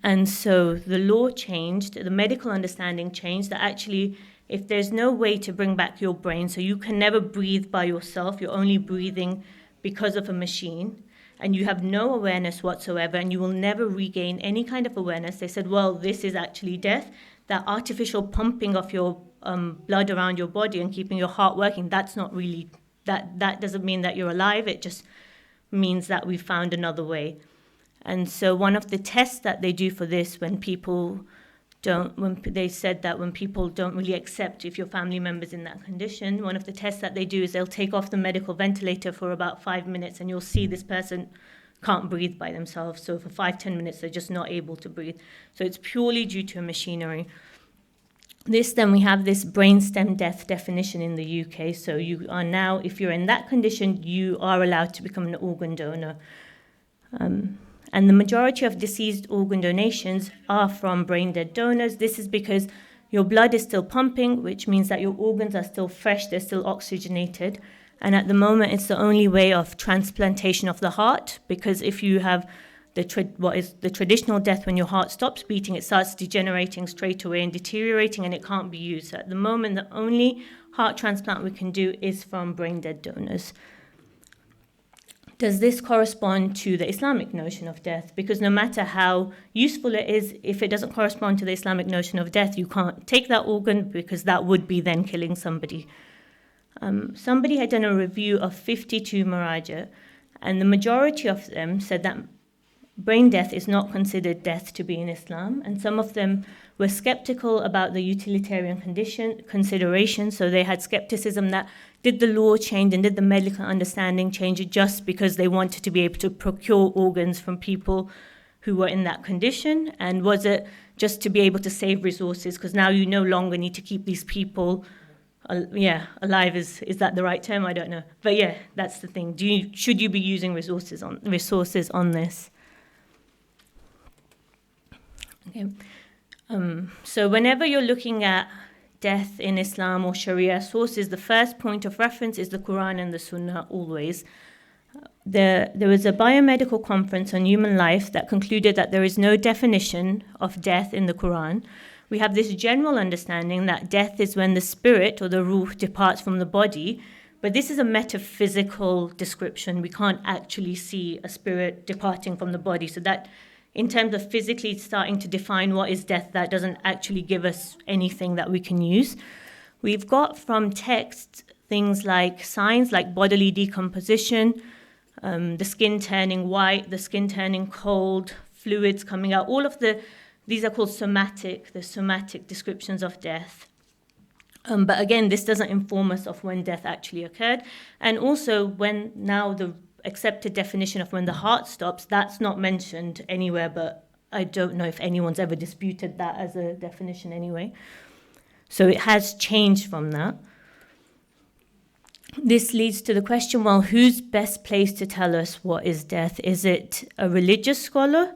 And so the law changed, the medical understanding changed, that actually if there's no way to bring back your brain, so you can never breathe by yourself, you're only breathing because of a machine, and you have no awareness whatsoever, and you will never regain any kind of awareness. They said, well, this is actually death. That artificial pumping of your blood around your body and keeping your heart working, that's not really, that doesn't mean that you're alive. It just means that we found another way. And so one of the tests that they do for this, when people don't really accept if your family member's in that condition, one of the tests that they do is they'll take off the medical ventilator for about 5 minutes, and you'll see this person can't breathe by themselves. So for 5-10 minutes, they're just not able to breathe. So it's purely due to a machinery. Then we have this brainstem death definition in the UK. So you are now, if you're in that condition, you are allowed to become an organ donor. And the majority of deceased organ donations are from brain-dead donors. This is because your blood is still pumping, which means that your organs are still fresh, they're still oxygenated. And at the moment, it's the only way of transplantation of the heart, because if you have what is the traditional death, when your heart stops beating, it starts degenerating straight away and deteriorating, and it can't be used. So at the moment, the only heart transplant we can do is from brain-dead donors. Does this correspond to the Islamic notion of death? Because no matter how useful it is, if it doesn't correspond to the Islamic notion of death, you can't take that organ, because that would be then killing somebody. Somebody had done a review of 52 maraja, and the majority of them said that brain death is not considered death to be in Islam, and some of them were skeptical about the utilitarian consideration, so they had skepticism that did the law change and did the medical understanding change it just because they wanted to be able to procure organs from people who were in that condition, and was it just to be able to save resources, because now you no longer need to keep these people alive. Is that the right term? I don't know, but yeah, that's the thing. Should you be using resources on this? Okay. So whenever you're looking at death in Islam or Sharia sources, the first point of reference is the Quran and the Sunnah always. There was a biomedical conference on human life that concluded that there is no definition of death in the Quran. We have this general understanding that death is when the spirit or the ruh departs from the body, but this is a metaphysical description. We can't actually see a spirit departing from the body. So that, in terms of physically starting to define what is death, that doesn't actually give us anything that we can use. We've got from text things like signs like bodily decomposition, the skin turning white, the skin turning cold, fluids coming out. These are called somatic descriptions of death. But again, this doesn't inform us of when death actually occurred. And also when now the accepted definition of when the heart stops, that's not mentioned anywhere, but I don't know if anyone's ever disputed that as a definition anyway. So it has changed from that. This leads to the question, well, who's best placed to tell us what is death? Is it a religious scholar,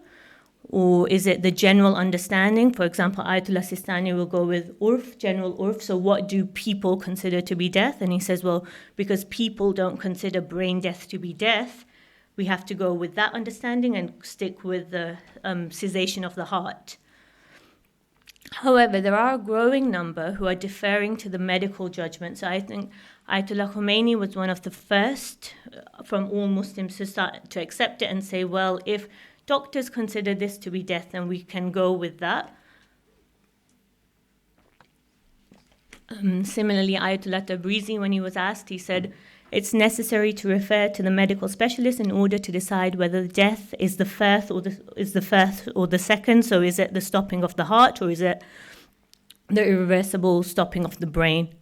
or is it the general understanding? For example, Ayatollah Sistani will go with urf, general urf. So what do people consider to be death? And he says, well, because people don't consider brain death to be death, we have to go with that understanding and stick with the cessation of the heart. However, there are a growing number who are deferring to the medical judgment. So I think Ayatollah Khomeini was one of the first from all Muslims to start to accept it and say, well, if doctors consider this to be death, then we can go with that. Similarly, Ayatollah Tabrizi, when he was asked, he said, it's necessary to refer to the medical specialist in order to decide whether death is the first or the second. So is it the stopping of the heart, or is it the irreversible stopping of the brain?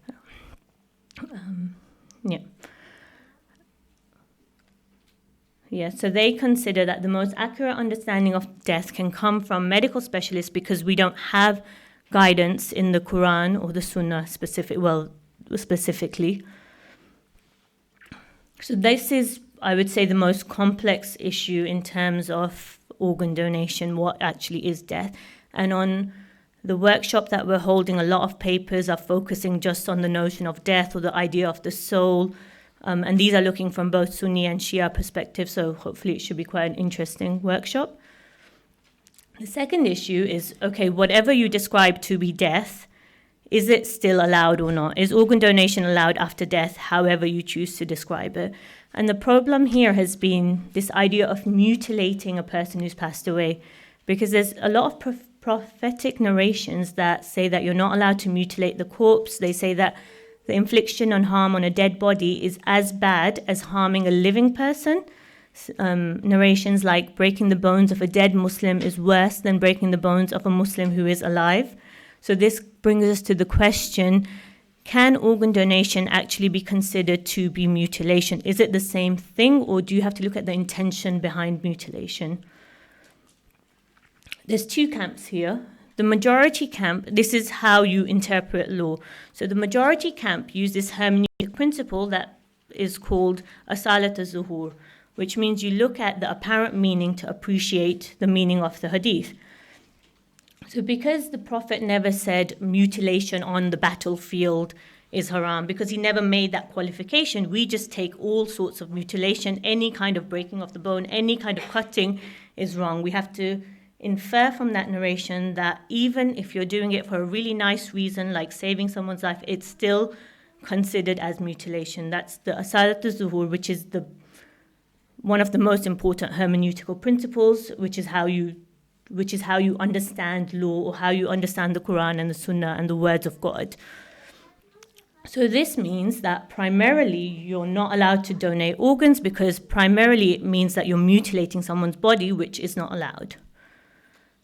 So they consider that the most accurate understanding of death can come from medical specialists because we don't have guidance in the Quran or the Sunnah specifically. So this is, I would say, the most complex issue in terms of organ donation, what actually is death. And on the workshop that we're holding, a lot of papers are focusing just on the notion of death or the idea of the soul. And these are looking from both Sunni and Shia perspectives, so hopefully it should be quite an interesting workshop. The second issue is, okay, whatever you describe to be death, is it still allowed or not? Is organ donation allowed after death, however you choose to describe it? And the problem here has been this idea of mutilating a person who's passed away, because there's a lot of prophetic narrations that say that you're not allowed to mutilate the corpse. They say that the infliction of harm on a dead body is as bad as harming a living person. Narrations like breaking the bones of a dead Muslim is worse than breaking the bones of a Muslim who is alive. So this brings us to the question, can organ donation actually be considered to be mutilation? Is it the same thing, or do you have to look at the intention behind mutilation? There's two camps here. The majority camp, this is how you interpret law. So the majority camp use this hermeneutic principle that is called asalat az-zuhur, which means you look at the apparent meaning to appreciate the meaning of the hadith. So because the Prophet never said mutilation on the battlefield is haram, because he never made that qualification, we just take all sorts of mutilation, any kind of breaking of the bone, any kind of cutting is wrong. We have to infer from that narration that even if you're doing it for a really nice reason, like saving someone's life, it's still considered as mutilation. That's the asalat az-zuhur, which is one of the most important hermeneutical principles, which is how you understand law, or how you understand the Quran and the Sunnah and the words of God. So this means that primarily you're not allowed to donate organs, because primarily it means that you're mutilating someone's body, which is not allowed.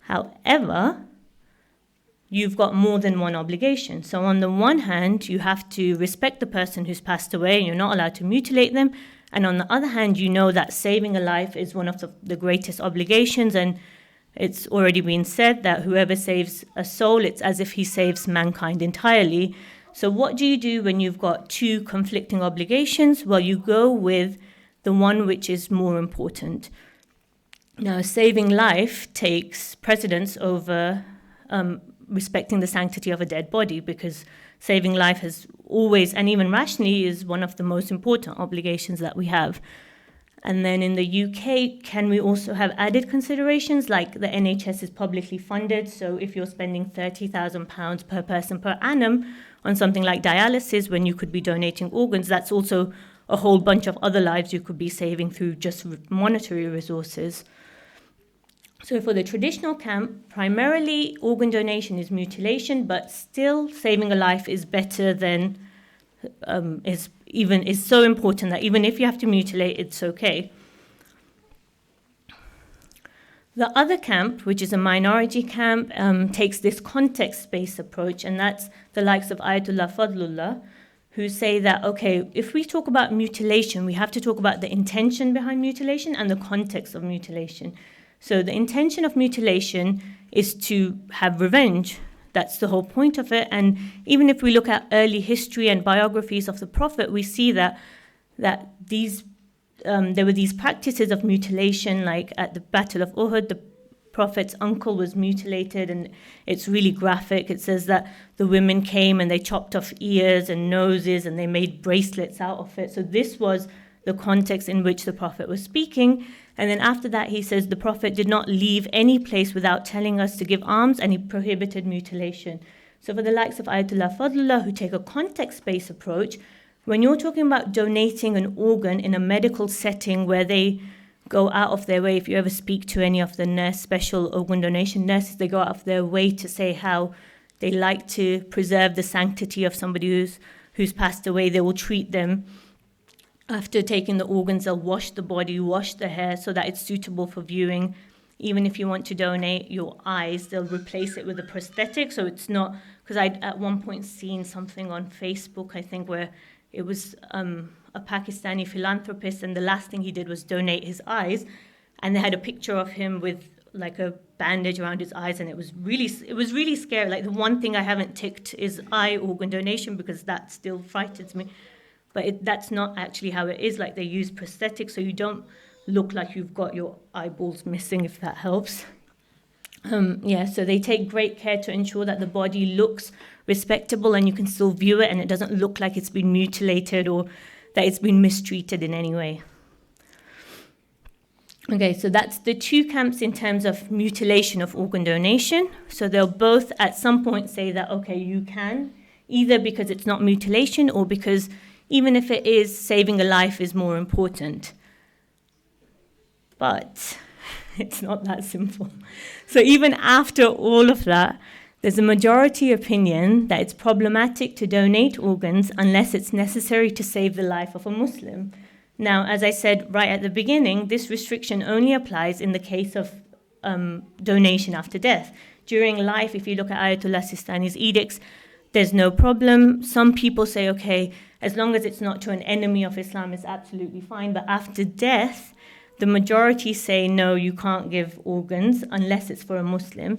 However, you've got more than one obligation. So on the one hand, you have to respect the person who's passed away, and you're not allowed to mutilate them. And on the other hand, you know that saving a life is one of the greatest obligations, and it's already been said that whoever saves a soul, it's as if he saves mankind entirely. So what do you do when you've got two conflicting obligations? Well, you go with the one which is more important. Now, saving life takes precedence over respecting the sanctity of a dead body, because saving life has always, and even rationally, is one of the most important obligations that we have. And then in the UK, can we also have added considerations, like the NHS is publicly funded, so if you're spending £30,000 per person per annum on something like dialysis when you could be donating organs, that's also a whole bunch of other lives you could be saving through just monetary resources. So for the traditional camp, primarily organ donation is mutilation, but still saving a life is better than, is so important that even if you have to mutilate, it's okay. The other camp, which is a minority camp, takes this context-based approach, and that's the likes of Ayatollah Fadlullah, who say that, okay, if we talk about mutilation, we have to talk about the intention behind mutilation and the context of mutilation. So the intention of mutilation is to have revenge. That's the whole point of it. And even if we look at early history and biographies of the Prophet, we see that these there were these practices of mutilation, like at the Battle of Uhud, the Prophet's uncle was mutilated, and it's really graphic. It says that the women came and they chopped off ears and noses and they made bracelets out of it. So this was the context in which the Prophet was speaking. And then after that, he says the Prophet did not leave any place without telling us to give alms, and he prohibited mutilation. So for the likes of Ayatollah Fadlullah, who take a context-based approach, when you're talking about donating an organ in a medical setting where they go out of their way, if you ever speak to any of the special organ donation nurses, they go out of their way to say how they like to preserve the sanctity of somebody who's passed away. They will treat them. After taking the organs, they'll wash the body, wash the hair so that it's suitable for viewing. Even if you want to donate your eyes, they'll replace it with a prosthetic. So it's not, because I'd at one point seen something on Facebook, I think, where it was a Pakistani philanthropist, and the last thing he did was donate his eyes. And they had a picture of him with like a bandage around his eyes, and it was really scary. Like the one thing I haven't ticked is eye organ donation, because that still frightens me. But that's not actually how it is. Like they use prosthetics, so you don't look like you've got your eyeballs missing, if that helps. So they take great care to ensure that the body looks respectable and you can still view it, and it doesn't look like it's been mutilated or that it's been mistreated in any way. Okay, so that's the two camps in terms of mutilation of organ donation. So they'll both at some point say that, okay, you can, either because it's not mutilation or because even if it is, saving a life is more important. But it's not that simple. So even after all of that, there's a majority opinion that it's problematic to donate organs unless it's necessary to save the life of a Muslim. Now, as I said right at the beginning, this restriction only applies in the case of donation after death. During life, if you look at Ayatollah Sistani's edicts, there's no problem. Some people say, okay, as long as it's not to an enemy of Islam, it's absolutely fine. But after death, the majority say, no, you can't give organs unless it's for a Muslim.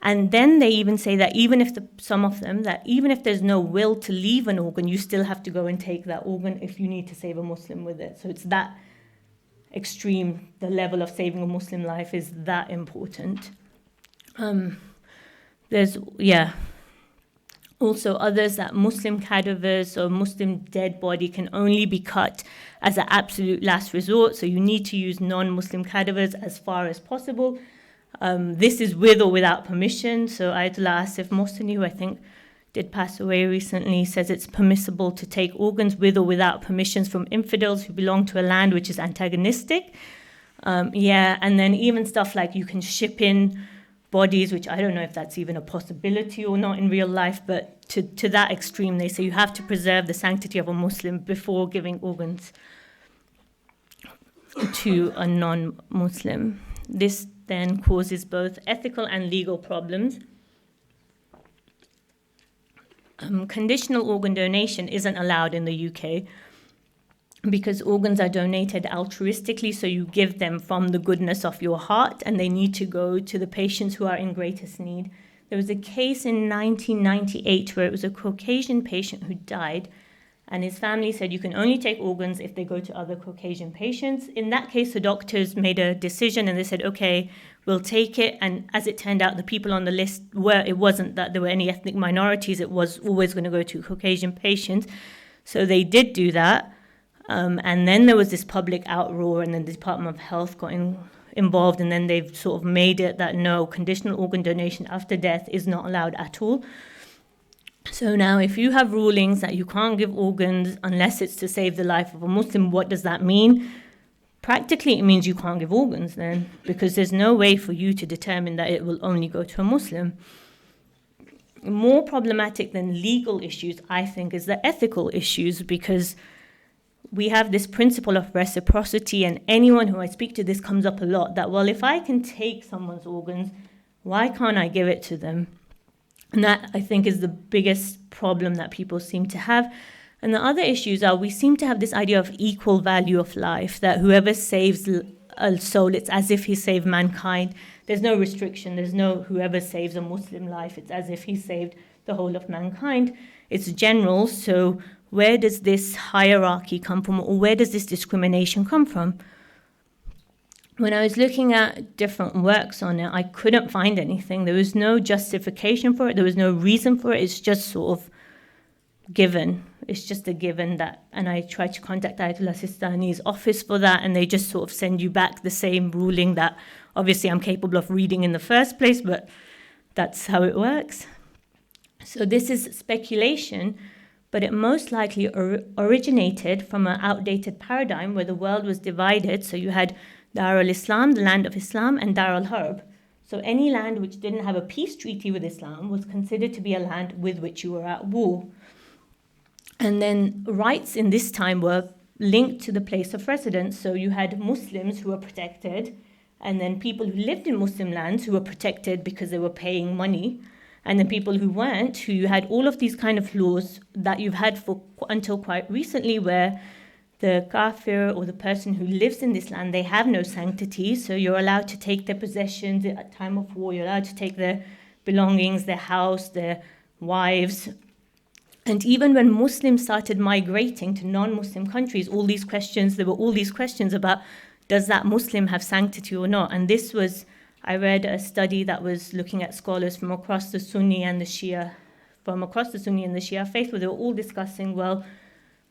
And then they even say that even if even if there's no will to leave an organ, you still have to go and take that organ if you need to save a Muslim with it. So it's that extreme. The level of saving a Muslim life is that important. Also others that Muslim cadavers or Muslim dead body can only be cut as an absolute last resort. So you need to use non-Muslim cadavers as far as possible. This is with or without permission. So Ayatollah Asif Mohseni, who I think did pass away recently, says it's permissible to take organs with or without permissions from infidels who belong to a land which is antagonistic. And then even stuff like you can ship in bodies, which I don't know if that's even a possibility or not in real life, but to that extreme, they say you have to preserve the sanctity of a Muslim before giving organs to a non-Muslim. This then causes both ethical and legal problems. Conditional organ donation isn't allowed in the UK because organs are donated altruistically, so you give them from the goodness of your heart, and they need to go to the patients who are in greatest need. There was a case in 1998 where it was a Caucasian patient who died, and his family said you can only take organs if they go to other Caucasian patients. In that case, the doctors made a decision and they said, okay, we'll take it. And as it turned out, the people on the list it wasn't that there were any ethnic minorities, it was always going to go to Caucasian patients. So they did do that. And then there was this public outroar, and then the Department of Health got involved, and then they've sort of made it that no, conditional organ donation after death is not allowed at all. So now if you have rulings that you can't give organs unless it's to save the life of a Muslim, what does that mean? Practically, it means you can't give organs then, because there's no way for you to determine that it will only go to a Muslim. More problematic than legal issues, I think, is the ethical issues, because we have this principle of reciprocity, and anyone who I speak to, this comes up a lot, that, well, if I can take someone's organs, why can't I give it to them? And that, I think, is the biggest problem that people seem to have. And the other issues are we seem to have this idea of equal value of life, that whoever saves a soul, it's as if he saved mankind. There's no restriction. There's no whoever saves a Muslim life, it's as if he saved the whole of mankind. It's general, so where does this hierarchy come from, or where does this discrimination come from? When I was looking at different works on it, I couldn't find anything. There was no justification for it. There was no reason for it. It's just sort of given. It's just a given that, and I tried to contact Ayatollah Sistani's office for that, and they just sort of send you back the same ruling that obviously I'm capable of reading in the first place, but that's how it works. So this is speculation, but it most likely originated from an outdated paradigm where the world was divided. So you had Dar al-Islam, the land of Islam, and Dar al-Harb. So any land which didn't have a peace treaty with Islam was considered to be a land with which you were at war. And then rights in this time were linked to the place of residence. So you had Muslims who were protected, and then people who lived in Muslim lands who were protected because they were paying money, and then people who weren't, who had all of these kind of laws that you've had for until quite recently, where the kafir or the person who lives in this land, they have no sanctity, so you're allowed to take their possessions at time of war, you're allowed to take their belongings, their house, their wives. And even when Muslims started migrating to non-Muslim countries, there were all these questions about, does that Muslim have sanctity or not? And this was, I read a study that was looking at scholars from across the Sunni and the Shia faith, where they were all discussing, well,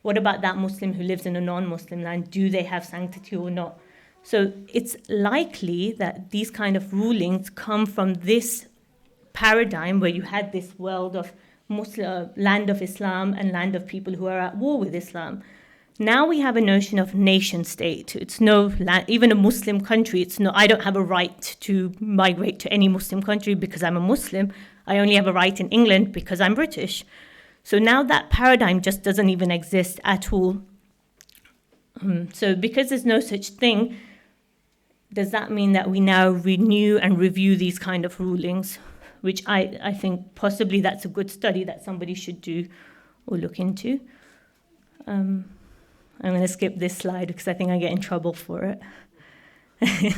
what about that Muslim who lives in a non-Muslim land? Do they have sanctity or not? So it's likely that these kind of rulings come from this paradigm where you had this world of land of Islam and land of people who are at war with Islam. Now we have a notion of nation state. It's no even a Muslim country. I don't have a right to migrate to any Muslim country because I'm a Muslim. I only have a right in England because I'm British. So now that paradigm just doesn't even exist at all. So because there's no such thing, does that mean that we now renew and review these kind of rulings? Which I think possibly that's a good study that somebody should do or look into. I'm going to skip this slide because I think I get in trouble for it.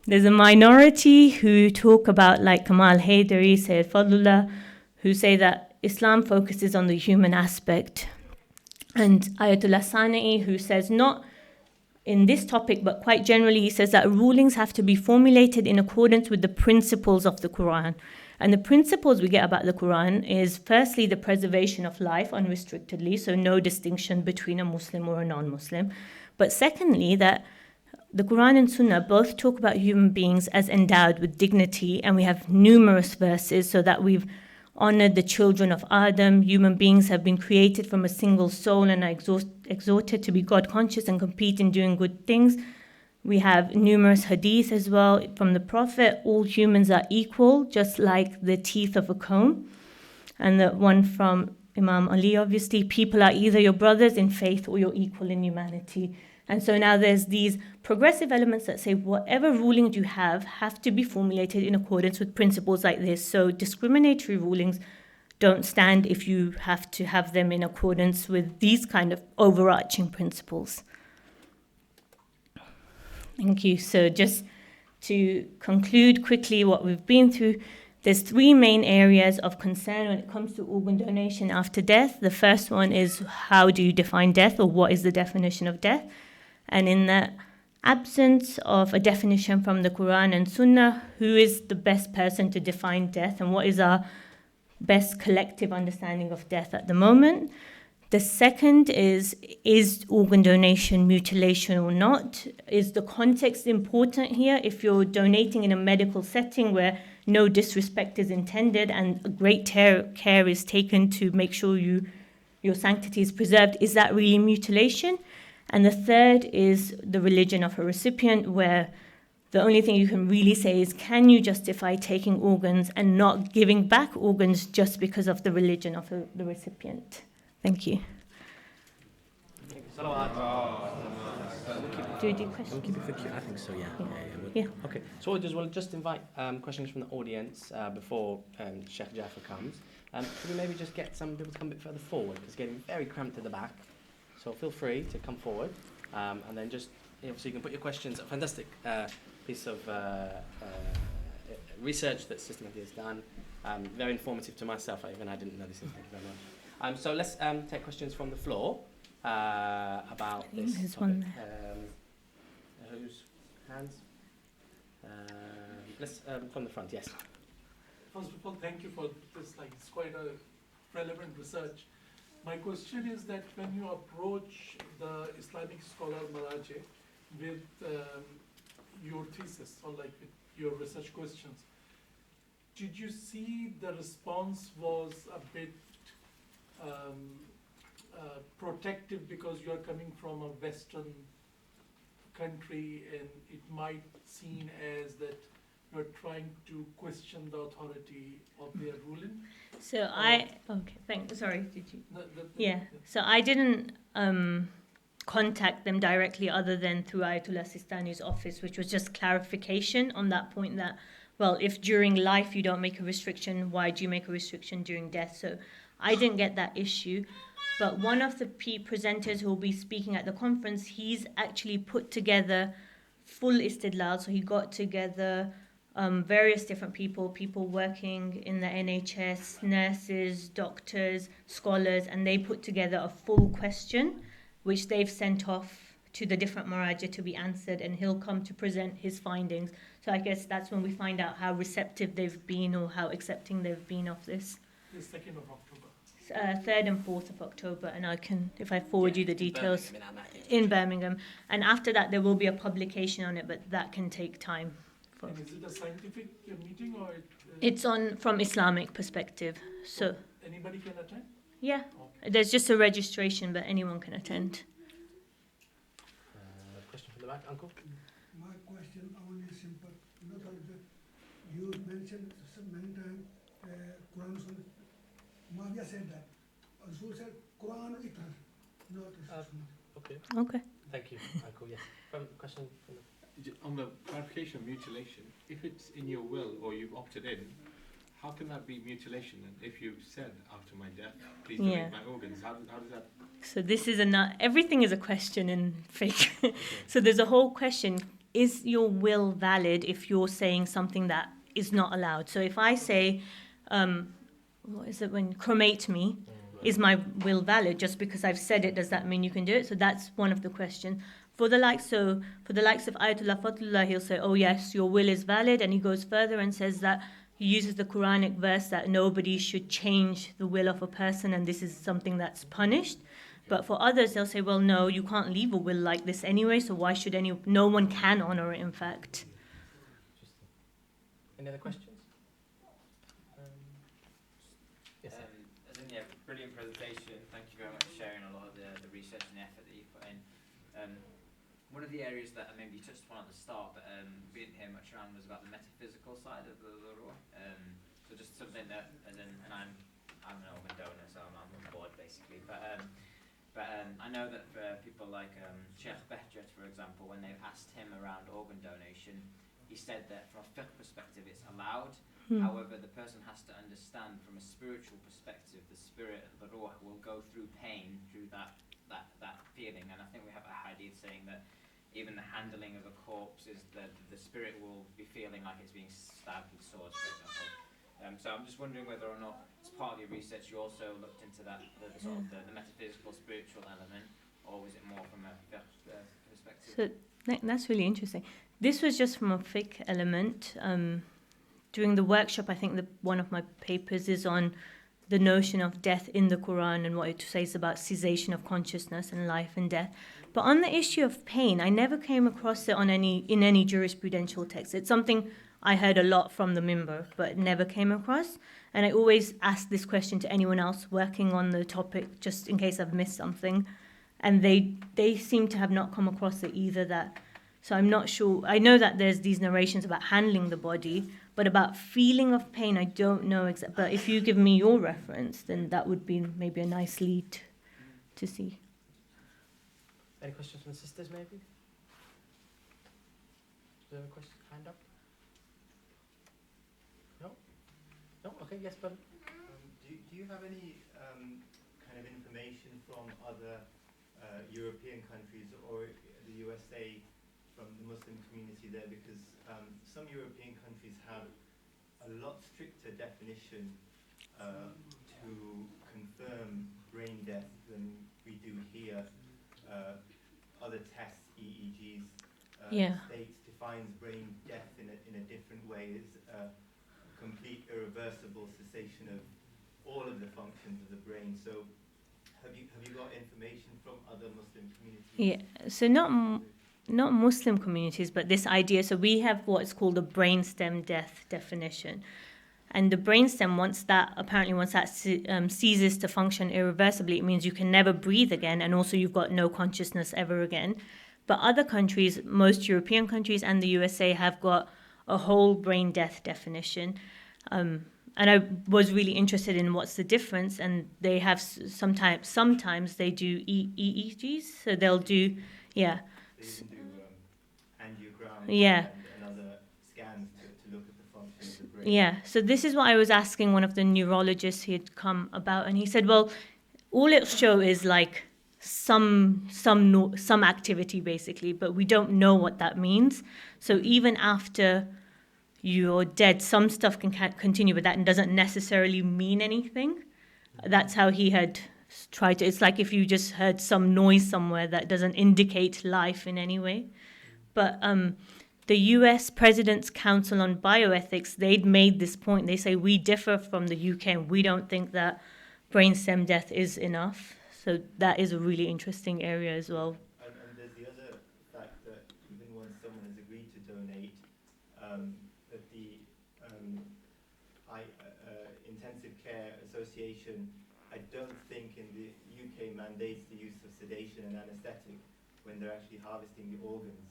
There's a minority who talk about, like Kamal Haidari, Sayyid Fadlullah, who say that Islam focuses on the human aspect. And Ayatollah Sana'i, who says not in this topic, but quite generally, he says that rulings have to be formulated in accordance with the principles of the Quran. And the principles we get about the Quran is firstly the preservation of life unrestrictedly, so no distinction between a Muslim or a non-Muslim. But secondly, that the Quran and Sunnah both talk about human beings as endowed with dignity, and we have numerous verses so that we've honored the children of Adam. Human beings have been created from a single soul and are exhorted to be God-conscious and compete in doing good things. We have numerous hadith as well from the Prophet. All humans are equal, just like the teeth of a comb. And the one from Imam Ali, obviously, people are either your brothers in faith or you're equal in humanity. And so now there's these progressive elements that say whatever rulings you have to be formulated in accordance with principles like this. So discriminatory rulings don't stand if you have to have them in accordance with these kind of overarching principles. Thank you. So just to conclude quickly what we've been through, there's three main areas of concern when it comes to organ donation after death. The first one is, how do you define death, or what is the definition of death? And in the absence of a definition from the Quran and Sunnah, who is the best person to define death, and what is our best collective understanding of death at the moment? The second is organ donation mutilation or not? Is the context important here? If you're donating in a medical setting where no disrespect is intended and great care is taken to make sure your sanctity is preserved, is that really mutilation? And the third is the religion of a recipient, where the only thing you can really say is, can you justify taking organs and not giving back organs just because of the religion of the recipient? Thank you. Do you do questions? We'll keep it for Q. I think so, yeah. Yeah. Okay, so we'll just invite questions from the audience before Sheikh Jaffer comes. Could we maybe just get some people to come a bit further forward? It's getting very cramped at the back. So feel free to come forward. And then just, so you can put your questions. A fantastic piece of research that System has done. Very informative to myself. I didn't know this. Thank you very much. So let's take questions from the floor about this There's topic. one there. Whose hands? Let's from the front. Yes. First of all, thank you for this. It's quite a relevant research. My question is that when you approach the Islamic scholar Maraje with your thesis or like with your research questions, did you see the response was a bit protective because you are coming from a Western country and it might seem as that you're trying to question the authority of their ruling? So sorry, did you? Yeah. So I didn't contact them directly other than through Ayatollah Sistani's office, which was just clarification on that point that, well, if during life you don't make a restriction, why do you make a restriction during death? So I didn't get that issue. But one of the presenters who will be speaking at the conference, he's actually put together full istidlal. So he got together various different people working in the NHS, nurses, doctors, scholars, and they put together a full question, which they've sent off to the different Maraja to be answered, and he'll come to present his findings. So I guess that's when we find out how receptive they've been or how accepting they've been of this. The 2nd of October. 3rd and 4th of October, and I can, if I forward you the details, in Birmingham. And after that, there will be a publication on it, but that can take time. And is it a scientific meeting or it's on from Islamic perspective, so anybody can attend? Yeah, there's just a registration, but anyone can attend. Question from the back, Uncle. My question only is simple. You know that you mentioned so many times Quran. Mavia said that. Azul said Quran itar, not Okay. Okay. Thank you, Uncle. Yes. Question from the... On the clarification of mutilation, if it's in your will or you've opted in, how can that be mutilation? And if you said after my death, please donate my organs, how does that? So this is everything is a question in fiqh. So there's a whole question: is your will valid if you're saying something that is not allowed? So if I say, what is it when cremate me? Is my will valid? Just because I've said it, does that mean you can do it? So that's one of the questions. For the likes of Ayatollah Fatullah, he'll say, oh yes, your will is valid, and he goes further and says that he uses the Quranic verse that nobody should change the will of a person, and this is something that's punished. But for others, they'll say, well, no, you can't leave a will like this anyway, so why should no one can honor it, in fact. Any other questions? Yes. Brilliant presentation. Thank you very much for sharing a lot of the research and effort that you put in. One of the areas that maybe you touched upon at the start, but we didn't hear much around, was about the metaphysical side of the ruh. So just something that, and I'm an organ donor, so I'm on board basically. But I know that for people like Sheikh Behjat, for example, when they've asked him around organ donation, he said that from a fiqh perspective it's allowed. However, the person has to understand from a spiritual perspective, the spirit, the ruh, will go through pain through that feeling. And I think we have a hadith saying that even the handling of a corpse is that the spirit will be feeling like it's being stabbed with swords, for example. So I'm just wondering whether or not, as part of your research, you also looked into that, the metaphysical, spiritual element, or was it more from a perspective? So that's really interesting. This was just from a fiqh element. During the workshop, I think one of my papers is on the notion of death in the Quran and what it says about cessation of consciousness and life and death. But on the issue of pain, I never came across it in any jurisprudential text. It's something I heard a lot from the Mimbar, but never came across. And I always ask this question to anyone else working on the topic, just in case I've missed something. And they seem to have not come across it either. So I'm not sure. I know that there's these narrations about handling the body, but about feeling of pain, I don't know exactly. But if you give me your reference, then that would be maybe a nice lead to see. Any questions from the sisters, maybe? Is there a question? Hand up? No? No? Okay, yes, brother. Do you have any kind of information from other European countries or the USA from the Muslim community there? Because some European countries have a lot stricter definition to confirm brain death than we do here. Other tests, EEGs, States defines brain death in a different way. It's a complete irreversible cessation of all of the functions of the brain. So have you got information from other Muslim communities? Yeah, so not Muslim communities, but this idea. So we have what's called a brainstem death definition, and the brainstem, once that ceases to function irreversibly, it means you can never breathe again, and also you've got no consciousness ever again. But other countries, most European countries and the USA, have got a whole brain death definition. And I was really interested in what's the difference, and they have sometimes they do EEGs, so they'll do, yeah. So you can do angiogram Yeah. and other scans to look at the function of the brain. Yeah, so this is what I was asking one of the neurologists he had come about, and he said, well, all it'll show is like some activity basically, but we don't know what that means. So even after you're dead, some stuff can continue, but that doesn't necessarily mean anything. That's how he had tried to. It's like if you just heard some noise somewhere that doesn't indicate life in any way. But the US President's Council on Bioethics, they'd made this point. They say we differ from the UK and we don't think that brainstem death is enough. So that is a really interesting area as well. And there's the other fact that even once someone has agreed to donate, that the Intensive Care Association, I don't think in the UK mandates the use of sedation and anaesthetic when they're actually harvesting the organs,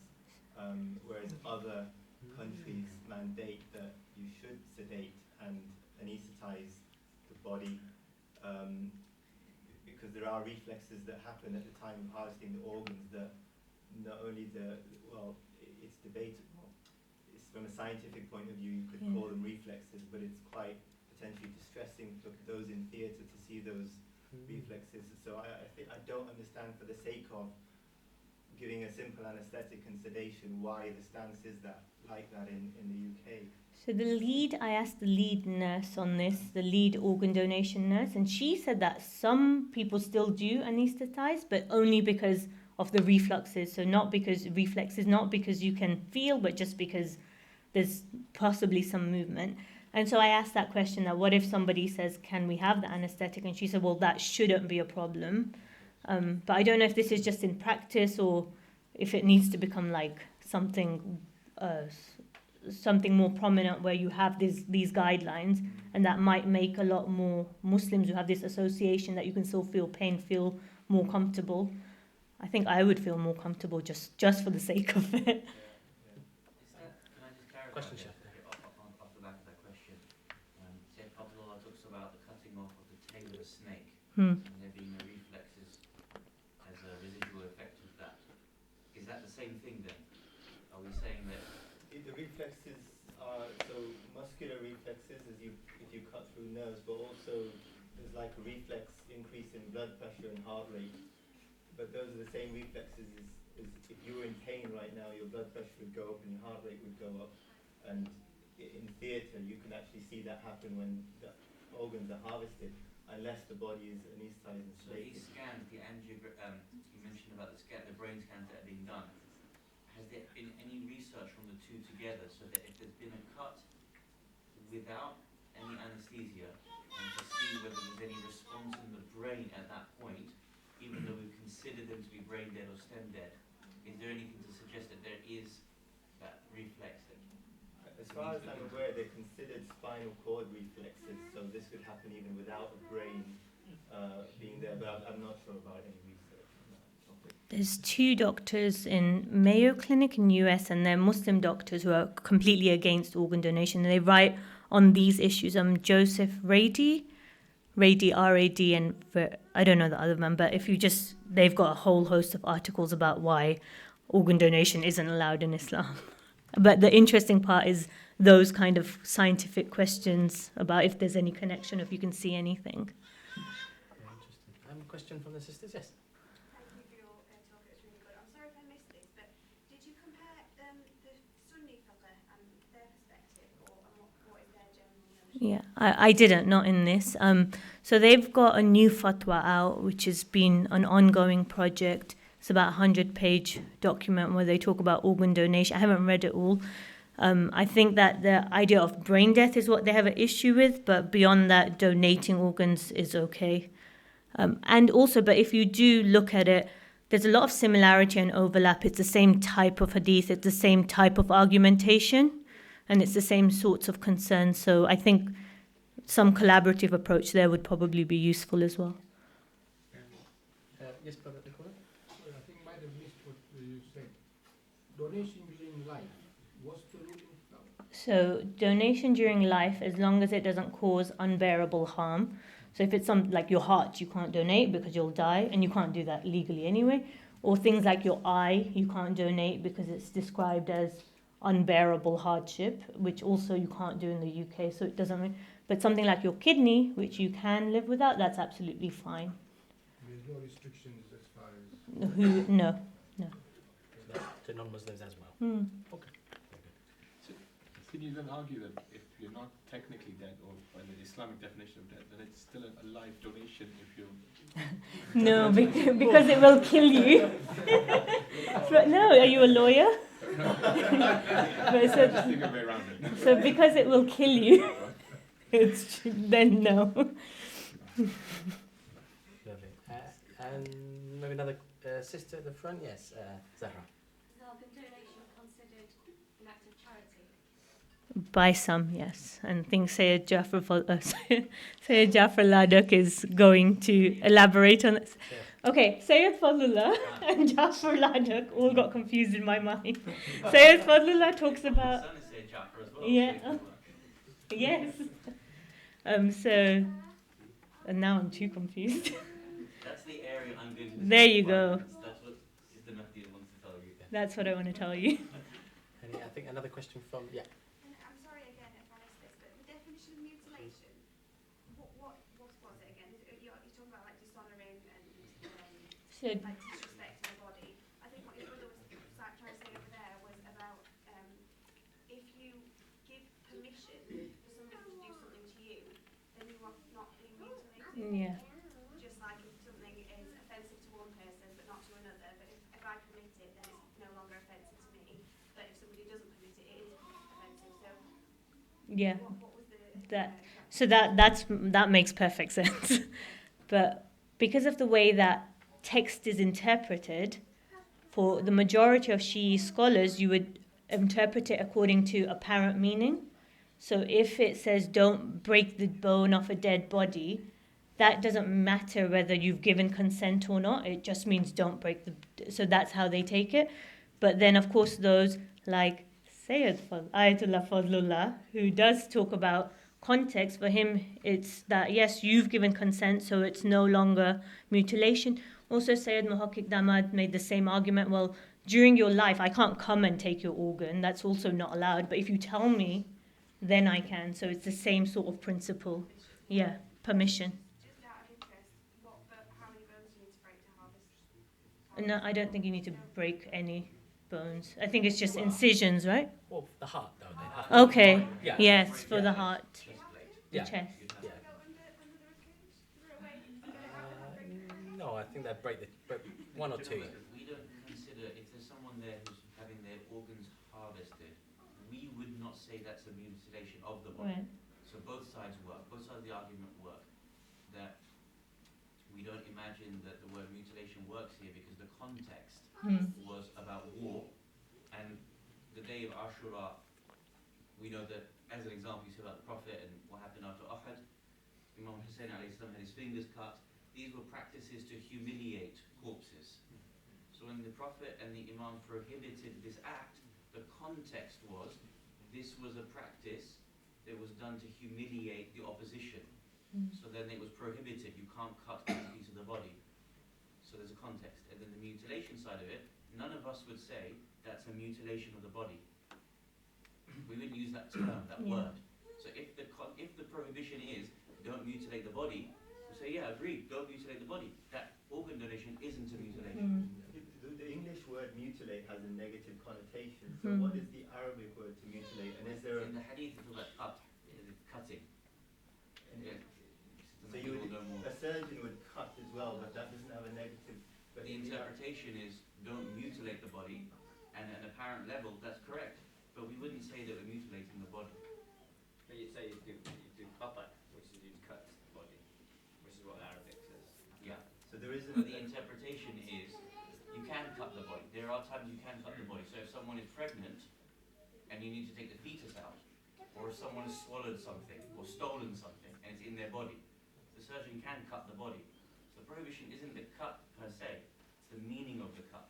whereas other countries mandate that you should sedate and anaesthetize the body, because there are reflexes that happen at the time of harvesting the organs that not only it's debatable. It's from a scientific point of view, you could call them reflexes, but it's quite potentially distressing to look at those in theatre to see those reflexes. So I don't understand, for the sake of giving a simple anaesthetic and sedation, why the stance is like that in the UK. So I asked the lead nurse on this, the lead organ donation nurse, and she said that some people still do anaesthetize, but only because of the reflexes. So not because you can feel, but just because there's possibly some movement. And so I asked that question, that what if somebody says, can we have the anaesthetic? And she said, well, that shouldn't be a problem. But I don't know if this is just in practice or if it needs to become like something more prominent where you have these guidelines, and that might make a lot more Muslims who have this association that you can still feel pain feel more comfortable. I think I would feel more comfortable just for the sake of it. Can I just clarify? Question, Sheikh. Off the back of that question, Sheikh Abdullah talks about the cutting off of the tail of a snake and there being no reflexes as a residual effect of that. Is that the same thing then? Are we saying that the reflexes are muscular reflexes if you cut through nerves, but also there's like a reflex increase in blood pressure and heart rate. But those are the same reflexes as if you were in pain right now, your blood pressure would go up and your heart rate would go up. And in theatre, you can actually see that happen when the organs are harvested, unless the body is anaesthetized and so sedated. these scans, the angiogram, you mentioned about the brain scans that are being done. Has there been any research from the two together, so that if there's been a cut without any anaesthesia, and to see whether there's any response in the brain at that point, even though we consider them to be brain dead or stem dead, is there anything to suggest that there is that reflex? As far as I'm aware, they're considered spinal cord reflexes, so this could happen even without a brain being there, but I'm not sure about any research on that topic. There's 2 doctors in Mayo Clinic in US, and they're Muslim doctors who are completely against organ donation. They write on these issues. Joseph Rady, R-A-D, and I don't know the other one, but they've got a whole host of articles about why organ donation isn't allowed in Islam. But the interesting part is those kind of scientific questions about if there's any connection, if you can see anything. Yeah, interesting. Question from the sisters, yes? Thank you for your talk, it was really good. I'm sorry if I missed this, but did you compare the Sunni fiqh and their perspective, or what is their general notion? Yeah, I didn't, not in this. So they've got a new fatwa out, which has been an ongoing project. It's about a 100-page document where they talk about organ donation. I haven't read it all. I think that the idea of brain death is what they have an issue with, but beyond that, donating organs is okay. And also, but if you do look at it, there's a lot of similarity and overlap. It's the same type of hadith, it's the same type of argumentation, and it's the same sorts of concerns. So I think some collaborative approach there would probably be useful as well. Yes, Brother Nicola? Well, I think I might have missed what you said. Donation during life. What's the ruling now? So donation during life, as long as it doesn't cause unbearable harm. So if it's something like your heart, you can't donate because you'll die, and you can't do that legally anyway. Or things like your eye, you can't donate because it's described as unbearable hardship, which also you can't do in the UK. So it doesn't. But something like your kidney, which you can live without, that's absolutely fine. There's no restrictions as far as... No. To non-Muslims as well. Okay. So can you then argue that if you're not technically dead, or by the Islamic definition of dead, then it's still a live donation if you're... No, because it will kill you. No, are you a lawyer? So because it will kill you, then no. Lovely. And maybe another sister at the front? Yes, Zahra. Is organ donation considered an act of charity? By some, yes. And I think Sayyid Jaffer Ladak is going to elaborate on this. Okay, Sayyid Fadlullah and Jaffer Ladak all got confused in my mind. Sayyid Fadlullah talks about... Yeah. Yes. So... And now I'm too confused. That's the area I'm going to... There you go. That's what the Mahdi wants to tell you. That's what I want to tell you. And I think another question from... Yeah. I'm sorry again if I missed this, but the definition of mutilation, what was it again? You're talking about like dishonouring and like disrespecting the body. I think what your brother was trying to say over there was about if you give permission for somebody to do something to you, then you are not being mutilated. Yeah. Just like if something is offensive to one person but not to another, but if I permit it, then it's no longer offensive to me. But if somebody doesn't permit it, it is offensive. So Yeah. what was the That makes perfect sense. But because of the way that text is interpreted, for the majority of Shi'i scholars, you would interpret it according to apparent meaning. So if it says don't break the bone off a dead body, that doesn't matter whether you've given consent or not. It just means don't break the... So that's how they take it. But then, of course, those like Sayyid Ayatollah Fadlullah, who does talk about context, for him it's that, yes, you've given consent, so it's no longer mutilation. Also, Sayyid Muhakkik Damad made the same argument. Well, during your life, I can't come and take your organ. That's also not allowed. But if you tell me, then I can. So it's the same sort of principle. Yeah, permission. Just out of interest, how many bones do you need to break to harvest? No, I don't think you need to break any bones. I think it's just incisions, right? Well, the heart, though. Okay. Yeah. Yes, for the heart. The Yeah. chest. Yeah. No, I think they break one or two. We don't consider, if there's someone there who's having their organs harvested, we would not say that's a mutilation of the body. Right. So both sides work, both sides of the argument work. That we don't imagine that the word mutilation works here because the context was about war, and the day of Ashura, we know that, as an example, you see about the Prophet and what happened after Uhud. Imam Hussein alayhi salam had his fingers cut. These were practices to humiliate corpses. So when the Prophet and the Imam prohibited this act, the context was this was a practice that was done to humiliate the opposition. So then it was prohibited. You can't cut any piece of the body. So there's a context. And then the mutilation side of it, none of us would say that's a mutilation of the body. We wouldn't use that term, that word. So if the prohibition is don't mutilate the body, we'll say, yeah, agreed, don't mutilate the body. That organ donation isn't a mutilation. The English word mutilate has a negative connotation. So what is the Arabic word to mutilate? And is there In the hadith, it's about cutting. So a surgeon would cut as well, but that doesn't have a negative... But the interpretation is don't mutilate the body, and at an apparent level, that's correct. But we wouldn't say that we're mutilating the body. But you'd say you do qata', which is you cut the body, which is what Arabic says. Yeah. the interpretation is you can cut the body. There are times you can cut the body. So if someone is pregnant and you need to take the fetus out, or if someone has swallowed something or stolen something and it's in their body, the surgeon can cut the body. So the prohibition isn't the cut per se, it's the meaning of the cut.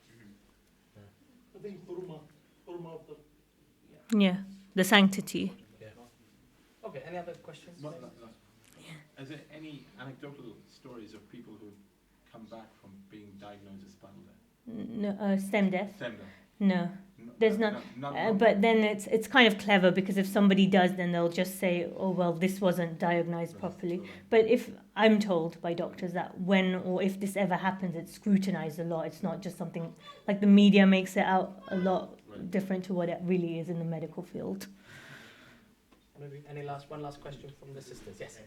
I think hurma of the... Yeah, the sanctity. Yeah. Okay, any other questions? Is there any anecdotal stories of people who've come back from being diagnosed with spinal death? No, stem death. Stem death. No, there's not. But then it's kind of clever because if somebody does, then they'll just say, "Oh well, this wasn't diagnosed properly." But if I'm told by doctors that when or if this ever happens, it's scrutinized a lot. It's not just something like the media makes it out a lot different to what it really is in the medical field. Maybe one last question from the sisters. Yes.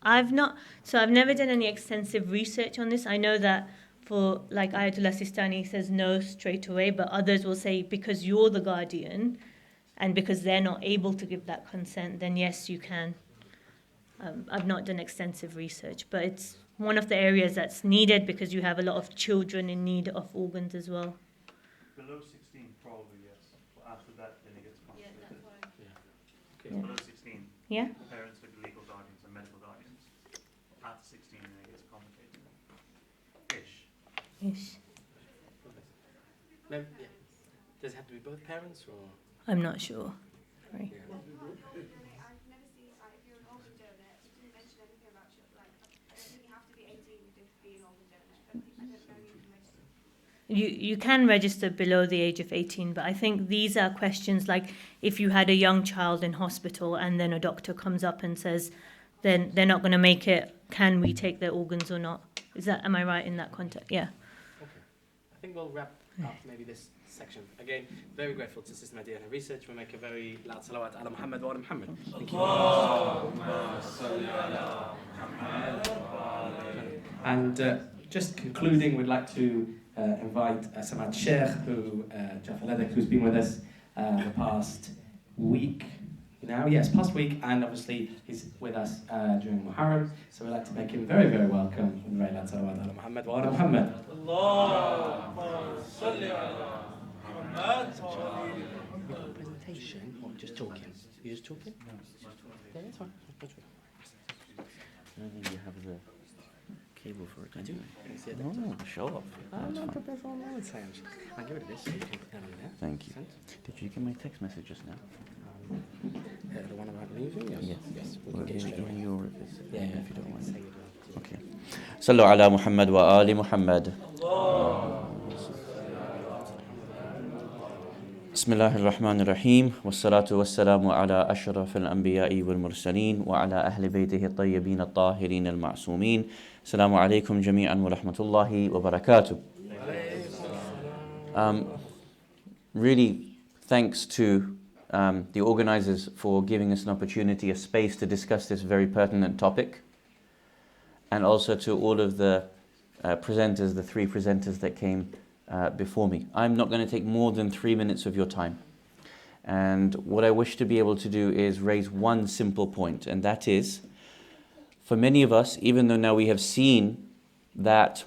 I've never done any extensive research on this. I know that for like Ayatollah Sistani says no straight away, but others will say because you're the guardian and because they're not able to give that consent, then yes, you can. I've not done extensive research, but it's one of the areas that's needed because you have a lot of children in need of organs as well. Below 16, probably yes. But after that, then it gets complicated. Okay. Below 16, Yeah. parents with legal guardians and medical guardians. After 16, then it gets complicated. Ish. Maybe, yeah. Does it have to be both parents or? I'm not sure. Right. Yeah. I've never seen, if you're an organ donor, you didn't mention anything about children. I don't think you have to be 18 to be an organ donor. I don't know you can register. You can register below the age of 18, but I think these are questions like if you had a young child in hospital and then a doctor comes up and says, then they're not going to make it, can we take their organs or not? Am I right in that context? Yeah. Okay. I think we'll wrap up maybe this section. Again, very grateful to Sister Nadia and her research. We'll make a very loud salawat ala Muhammad wa ala Muhammad. Thank you. And just concluding, we'd like to invite Samad Sheikh, Jaffer Ladak, who's been with us the past week now. Yes, past week, and obviously he's with us during Muharram. So we'd like to make him very, very welcome. Very loud salawat ala Muhammad wa ala Muhammad. Allahumma salli ala presentation or just talking? You're just talking? No, yeah, that's fine. I don't think you have the cable for it. I do. No, show off. I'm not prepared for all the time. I'll give it this so you can put that on there. Thank you. Did you get my text messages now? The one about leaving? Yes. Yes. Well, in your yeah, if you don't mind. say it. Okay. Sallu ala Muhammad wa ali Muhammad. بسم الله الرحمن الرحيم والصلاة والسلام على أشرف الأنبياء والمرسلين وعلى أهل بيته الطيبين الطاهرين المعصومين. السلام عليكم جميعا ورحمة الله وبركاته. Really thanks to the organizers for giving us an opportunity, a space to discuss this very pertinent topic, and also to all of the presenters, the three presenters that came before me. I'm not going to take more than 3 minutes of your time. And what I wish to be able to do is raise one simple point, and that is, for many of us, even though now we have seen that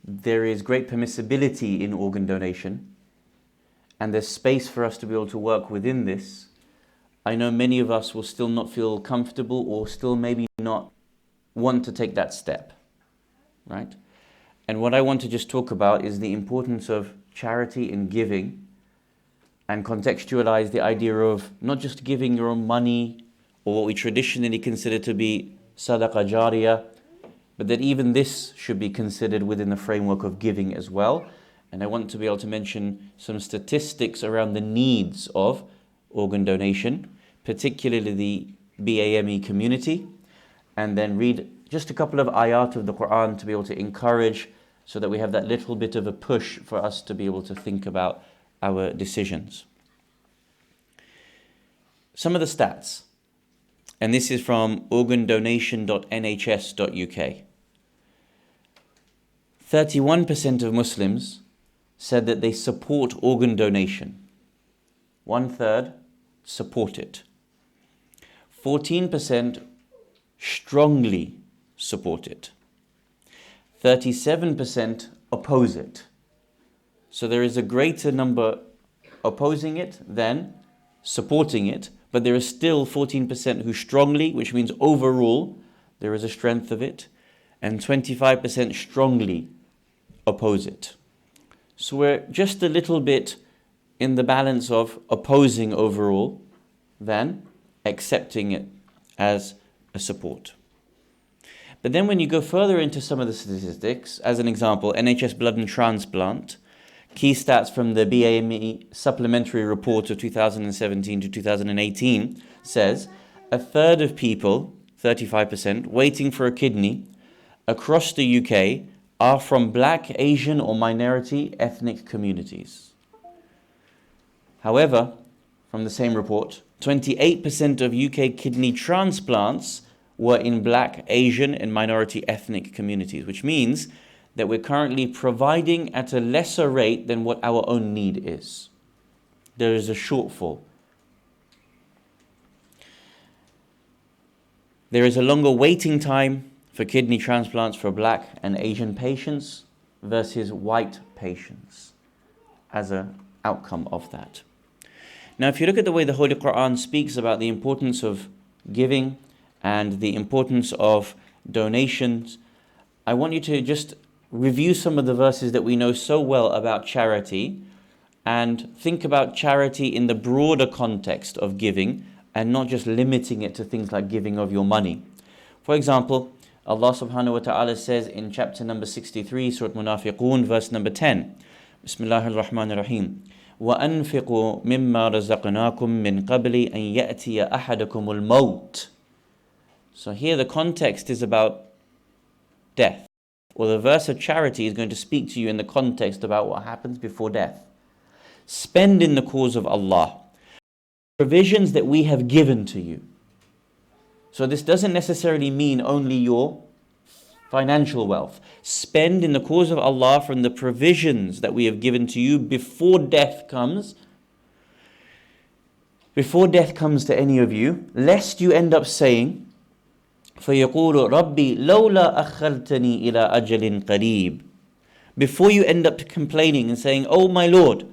there is great permissibility in organ donation, and there's space for us to be able to work within this, I know many of us will still not feel comfortable or still maybe not want to take that step, right? And what I want to just talk about is the importance of charity and giving, and contextualize the idea of not just giving your own money or what we traditionally consider to be sadaqah jariyah, but that even this should be considered within the framework of giving as well. And I want to be able to mention some statistics around the needs of organ donation, particularly the BAME community, and then read just a couple of ayat of the Quran to be able to encourage, so that we have that little bit of a push for us to be able to think about our decisions. Some of the stats, and this is from organdonation.nhs.uk. 31% of Muslims said that they support organ donation. 1/3 support it. 14% strongly support it. 37% oppose it. So there is a greater number opposing it than supporting it, but there is still 14% who strongly, which means overall, there is a strength of it, and 25% strongly oppose it. So we're just a little bit in the balance of opposing overall than accepting it as a support. But then when you go further into some of the statistics, as an example, NHS blood and transplant, key stats from the BAME supplementary report of 2017 to 2018 says 1/3 of people, 35%, waiting for a kidney across the UK are from Black, Asian or minority ethnic communities. However, from the same report, 28% of UK kidney transplants were in Black, Asian and minority ethnic communities, which means that we're currently providing at a lesser rate than what our own need is. There is a shortfall. There is a longer waiting time for kidney transplants for Black and Asian patients versus white patients as an outcome of that. Now, if you look at the way the Holy Quran speaks about the importance of giving and the importance of donations, I want you to just review some of the verses that we know so well about charity and think about charity in the broader context of giving and not just limiting it to things like giving of your money. For example, Allah subhanahu wa ta'ala says in chapter number 63, Surah Munafiqun, verse number 10, Bismillahir Rahmanir Rahim, وَأَنْفِقُوا مِمَّا رَزَقْنَاكُم مِّن قَبْلِ أَن يَأْتِيَ أَحَدَكُمُ الْمَوْتِ. So here the context is about death. Well, the verse of charity is going to speak to you in the context about what happens before death. Spend in the cause of Allah provisions that we have given to you. So this doesn't necessarily mean only your financial wealth. Spend in the cause of Allah from the provisions that we have given to you before death comes. Before death comes to any of you, lest you end up saying, فَيَقُولُ رَبِّي لَوْلَا أَخَّرْتَنِي إِلَىٰ أَجَلٍ قَرِيبٍ. Before you end up complaining and saying, oh my Lord,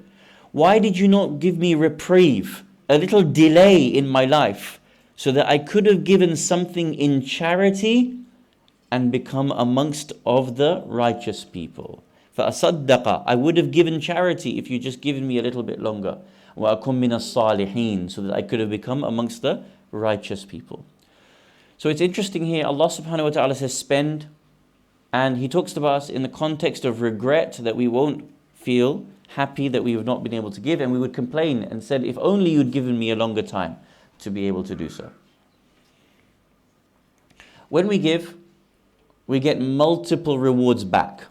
why did you not give me reprieve, a little delay in my life, so that I could have given something in charity and become amongst of the righteous people. فَأَصَدَّقَ, I would have given charity if you just given me a little bit longer. وَأَكُمْ مِنَ الصَّالِحِينَ, so that I could have become amongst the righteous people. So it's interesting here, Allah subhanahu wa ta'ala says spend, and He talks to us in the context of regret that we won't feel happy that we have not been able to give, and we would complain and said, if only you'd given me a longer time to be able to do so. When we give, we get multiple rewards back.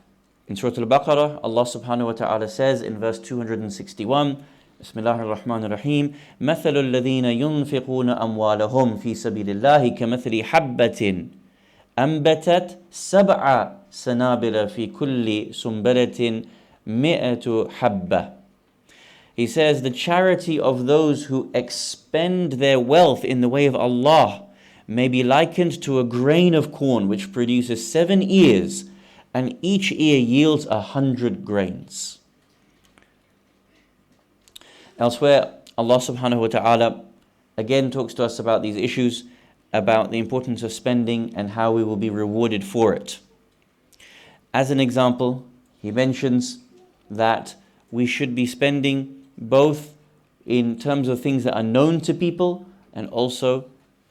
In Surah Al-Baqarah, Allah subhanahu wa ta'ala says in verse 261, Bismillahir Rahmanir Rahim, مَثَلُ الَّذِينَ يُنْفِقُونَ أَمْوَالَهُمْ فِي سَبِيلِ اللَّهِ كَمَثَلِ حَبَّةٍ أَنْبَتَتْ سَبْعَ سَنَابِلَ فِي كُلِّ سُنْبَلَةٍ مِئَةُ حَبَّةٍ. He says, the charity of those who expend their wealth in the way of Allah may be likened to a grain of corn which produces 7 ears, and each ear yields 100 grains. Elsewhere, Allah subhanahu wa ta'ala again talks to us about these issues, about the importance of spending and how we will be rewarded for it. As an example, He mentions that we should be spending both in terms of things that are known to people and also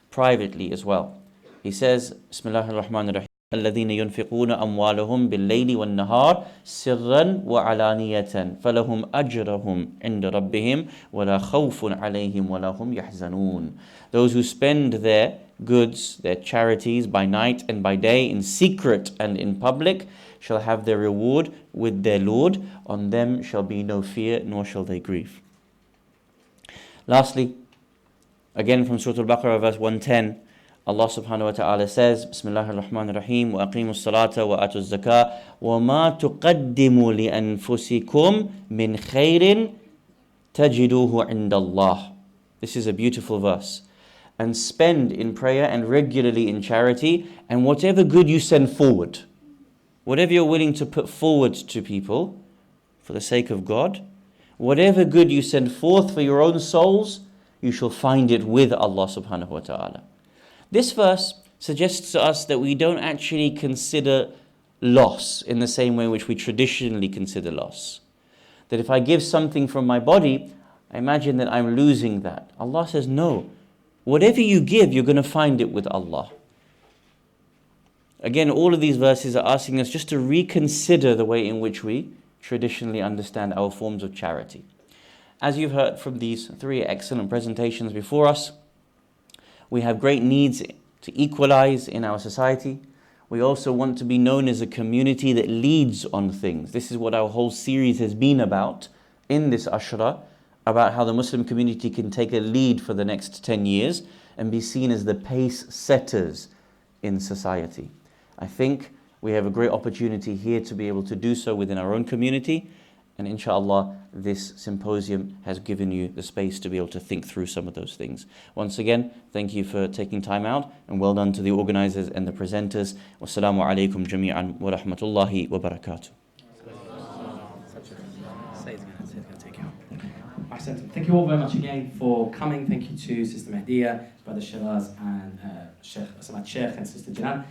privately as well. He says, Bismillahir Rahmanir Rahim, الَّذِينَ يُنْفِقُونَ أَمْوَالَهُمْ بِاللَّيْلِ وَالنَّهَارِ سِرًّا وَعَلَانِيَةً فَلَهُمْ أَجْرَهُمْ عِنْدَ رَبِّهِمْ وَلَا خَوْفٌ عَلَيْهِمْ وَلَا هُمْ يَحْزَنُونَ. Those who spend their goods, their charities by night and by day, in secret and in public, shall have their reward with their Lord. On them shall be no fear, nor shall they grieve. Lastly, again from Surah Al-Baqarah, verse 110, Allah subhanahu wa ta'ala says, Bismillahir Rahmanir Rahim, وَأَقِيمُوا الصَّلَاةَ وَآتُوا الزَّكَاةَ وَمَا تُقَدِّمُوا لِأَنفُسِكُم مِّن خَيْرٍ تَجِدُوهُ عِنْدَ اللَّهِ. This is a beautiful verse. And spend in prayer and regularly in charity, and whatever good you send forward, whatever you're willing to put forward to people for the sake of God, whatever good you send forth for your own souls, you shall find it with Allah subhanahu wa ta'ala. This verse suggests to us that we don't actually consider loss in the same way in which we traditionally consider loss. That if I give something from my body, I imagine that I'm losing that. Allah says, no. Whatever you give, you're going to find it with Allah. Again, all of these verses are asking us just to reconsider the way in which we traditionally understand our forms of charity. As you've heard from these three excellent presentations before us, we have great needs to equalize in our society. We also want to be known as a community that leads on things. This is what our whole series has been about in this Ashra, about how the Muslim community can take a lead for the next 10 years and be seen as the pace setters in society. I think we have a great opportunity here to be able to do so within our own community, and inshallah this symposium has given you the space to be able to think through some of those things. Once again, thank you for taking time out, and well done to the organizers and the presenters. Wassalamu alaikum jami'an wa rahmatullahi wa barakatuh. Thank you all very much again for coming. Thank you to Sister Mahdiya, Brother Shiraz, and Sheikh and Sister Janan.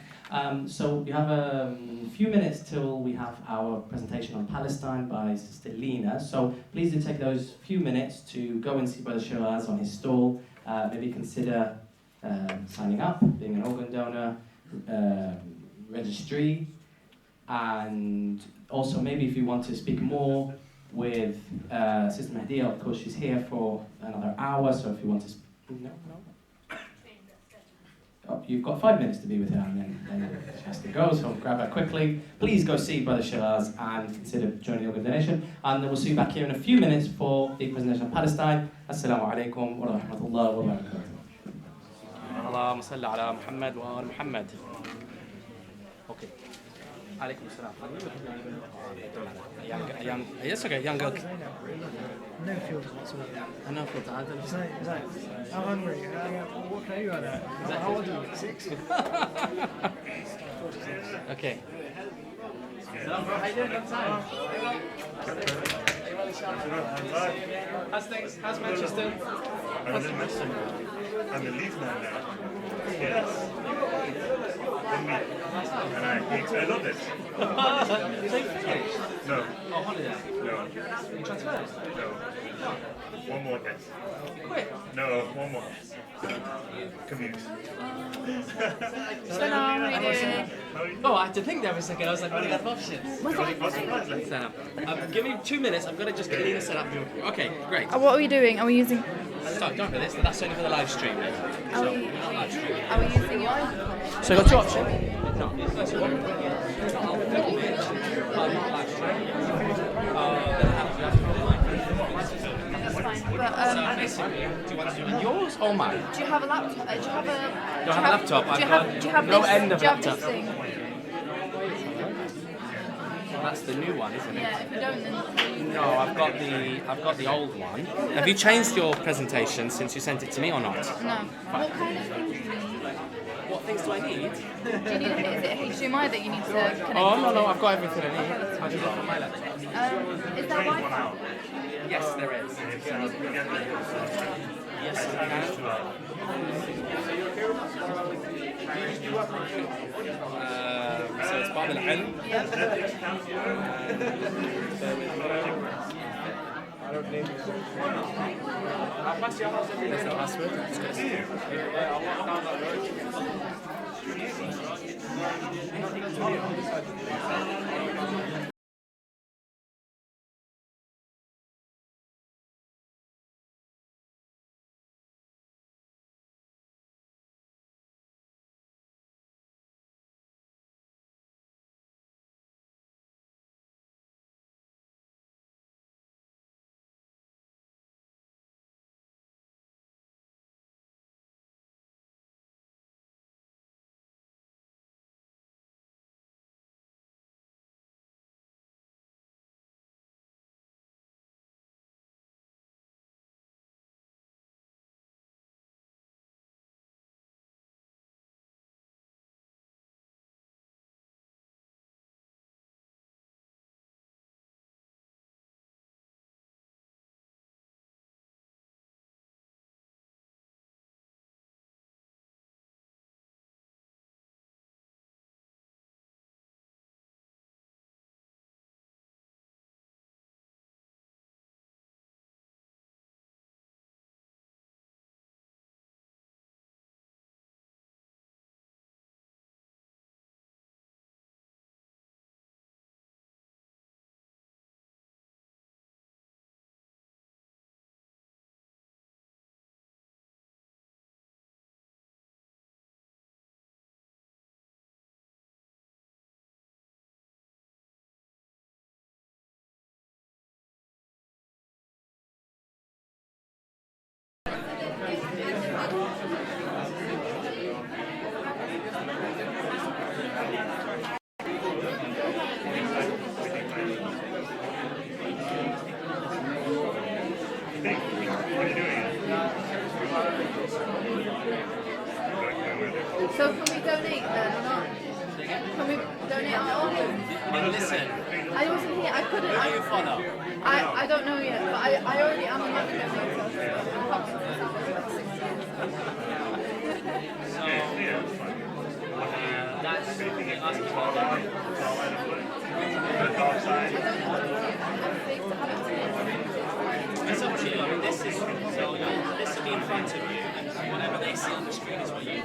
So we have a few minutes till we have our presentation on Palestine by Sister Lena. So please do take those few minutes to go and see Brother Shiraz on his stall. Maybe consider signing up, being an organ donor, registry, and also maybe if you want to speak more with Sister Mahdiya, of course she's here for another hour, so if you want to no? Oh, you've got 5 minutes to be with her, and then she has to go, so grab her quickly. Please go see Brother Shiraz and consider joining the organization, and then we'll see you back here in a few minutes for the presentation of Palestine. Assalamu alaikum wa rahmatullahi wa barakatuh. Allahumma salli ala Muhammad wa ala Muhammad. Okay. Alaikum salam. Yes, okay, young girl. No filters whatsoever. No filters. I'm hungry. What can you at that? How old are you? 6? Okay. How you doing? How's things? How's Manchester? I'm in Manchester. I'm a Leeds man now. Yes. And I love it. So you finished? No. Oh, holiday? No. You transferred? No. One more test. You quit? No, one more. Commute. Salam, how you doing? Oh, I had to think there for a second. I was like, what are the options? Give me 2 minutes. I've got to just get Lena set up. Okay, great. What are we doing? Are we using... So, don't for this. That's only for the live stream. Are So, we, we're not live streaming. are we using your... So, you've got 2 options. No, that's one. I'll film it, but I'm not live streaming. Then I have to film mine. That's fine. But, So, basically, do you want to do yours or mine? do you have a laptop? Do you have a... Do I have a laptop? I've got no end of do you have laptop. this thing? That's the new one, isn't it? Yeah, if you don't, then... No, I've got the old one. Have you changed your presentation since you sent it to me or not? No. What kind of things do you need? What things do I need? Do you need is it HDMI that you need to connect? Oh no, I've got everything I need. I just got my laptop. Is there Wi-Fi? Yes, there is. Yes, I can. So it's Bob al-Ilm. I don't need it. That's the password. Let's go. think when you're doing it. So can we donate then or not? Can we donate our organs? Listen. I wasn't here. I couldn't. Are you a follow? I don't know yet, but I already am a member donator. That's asking for it's up to you. I mean, this will be in front of you, and whatever they see on the screen is what you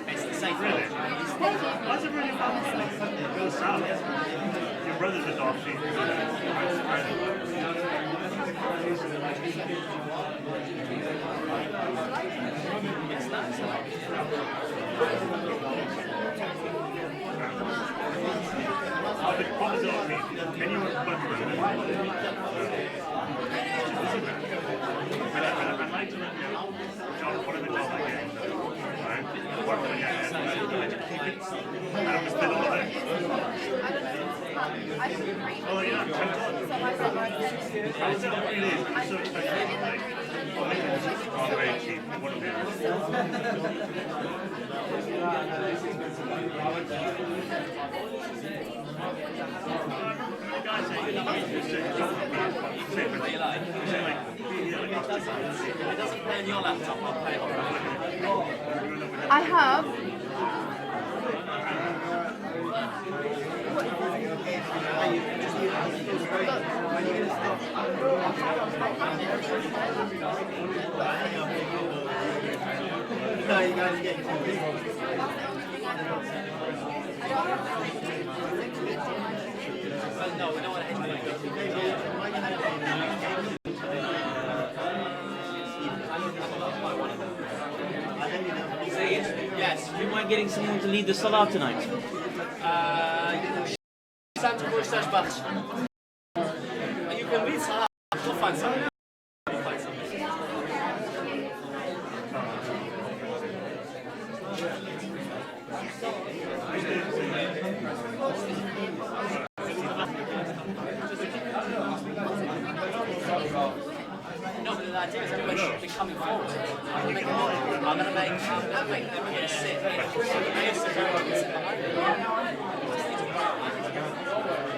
It's the same. Really? That's a really fun thing. Go south. Your brother's a dog sheep. What does it all mean? Can you explain to me? I'd like to let you know, John, what are the top again? Right? What are the again? I don't spend all day. Oh, yeah. I don't know what it is. I'm so excited. Oh, very cheap. What are It doesn't play on your laptop, I'll play it on mine. I have. No, you guys get too big. No, we don't want Yes, do you mind getting someone to lead the salah tonight? Santa Cruz Bucks. You can read salah. We'll find something. We'll find something. No, but the idea is everyone should be coming forward. I'm going to make everyone sit.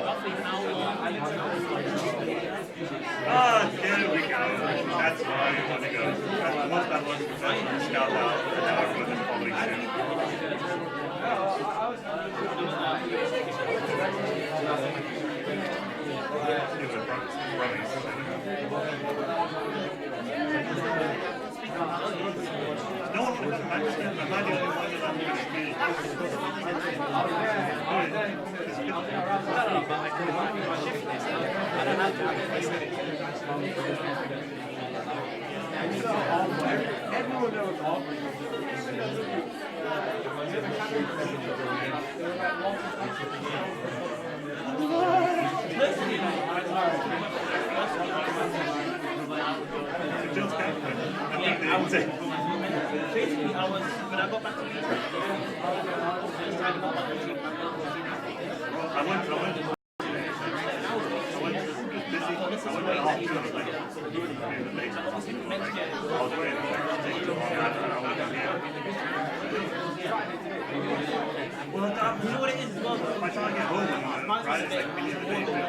Roughly how long? Ah, here we go. That's why you want to go. Once that was professional, scout out, and now everyone is following no one should have matched him. Am I the only one that I'm going to be? I don't have to. Everyone knows all. Basically, when I got back to Leeds, well, you know what it is as well? By the time I get home, Friday's like the beginning of the day.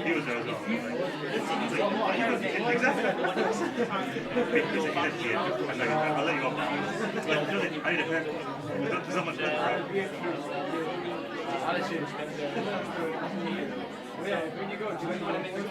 He was there as well. Exactly. I'll let you off. I need a haircut. There's not much better. When you go, do you want to make a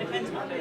Depends what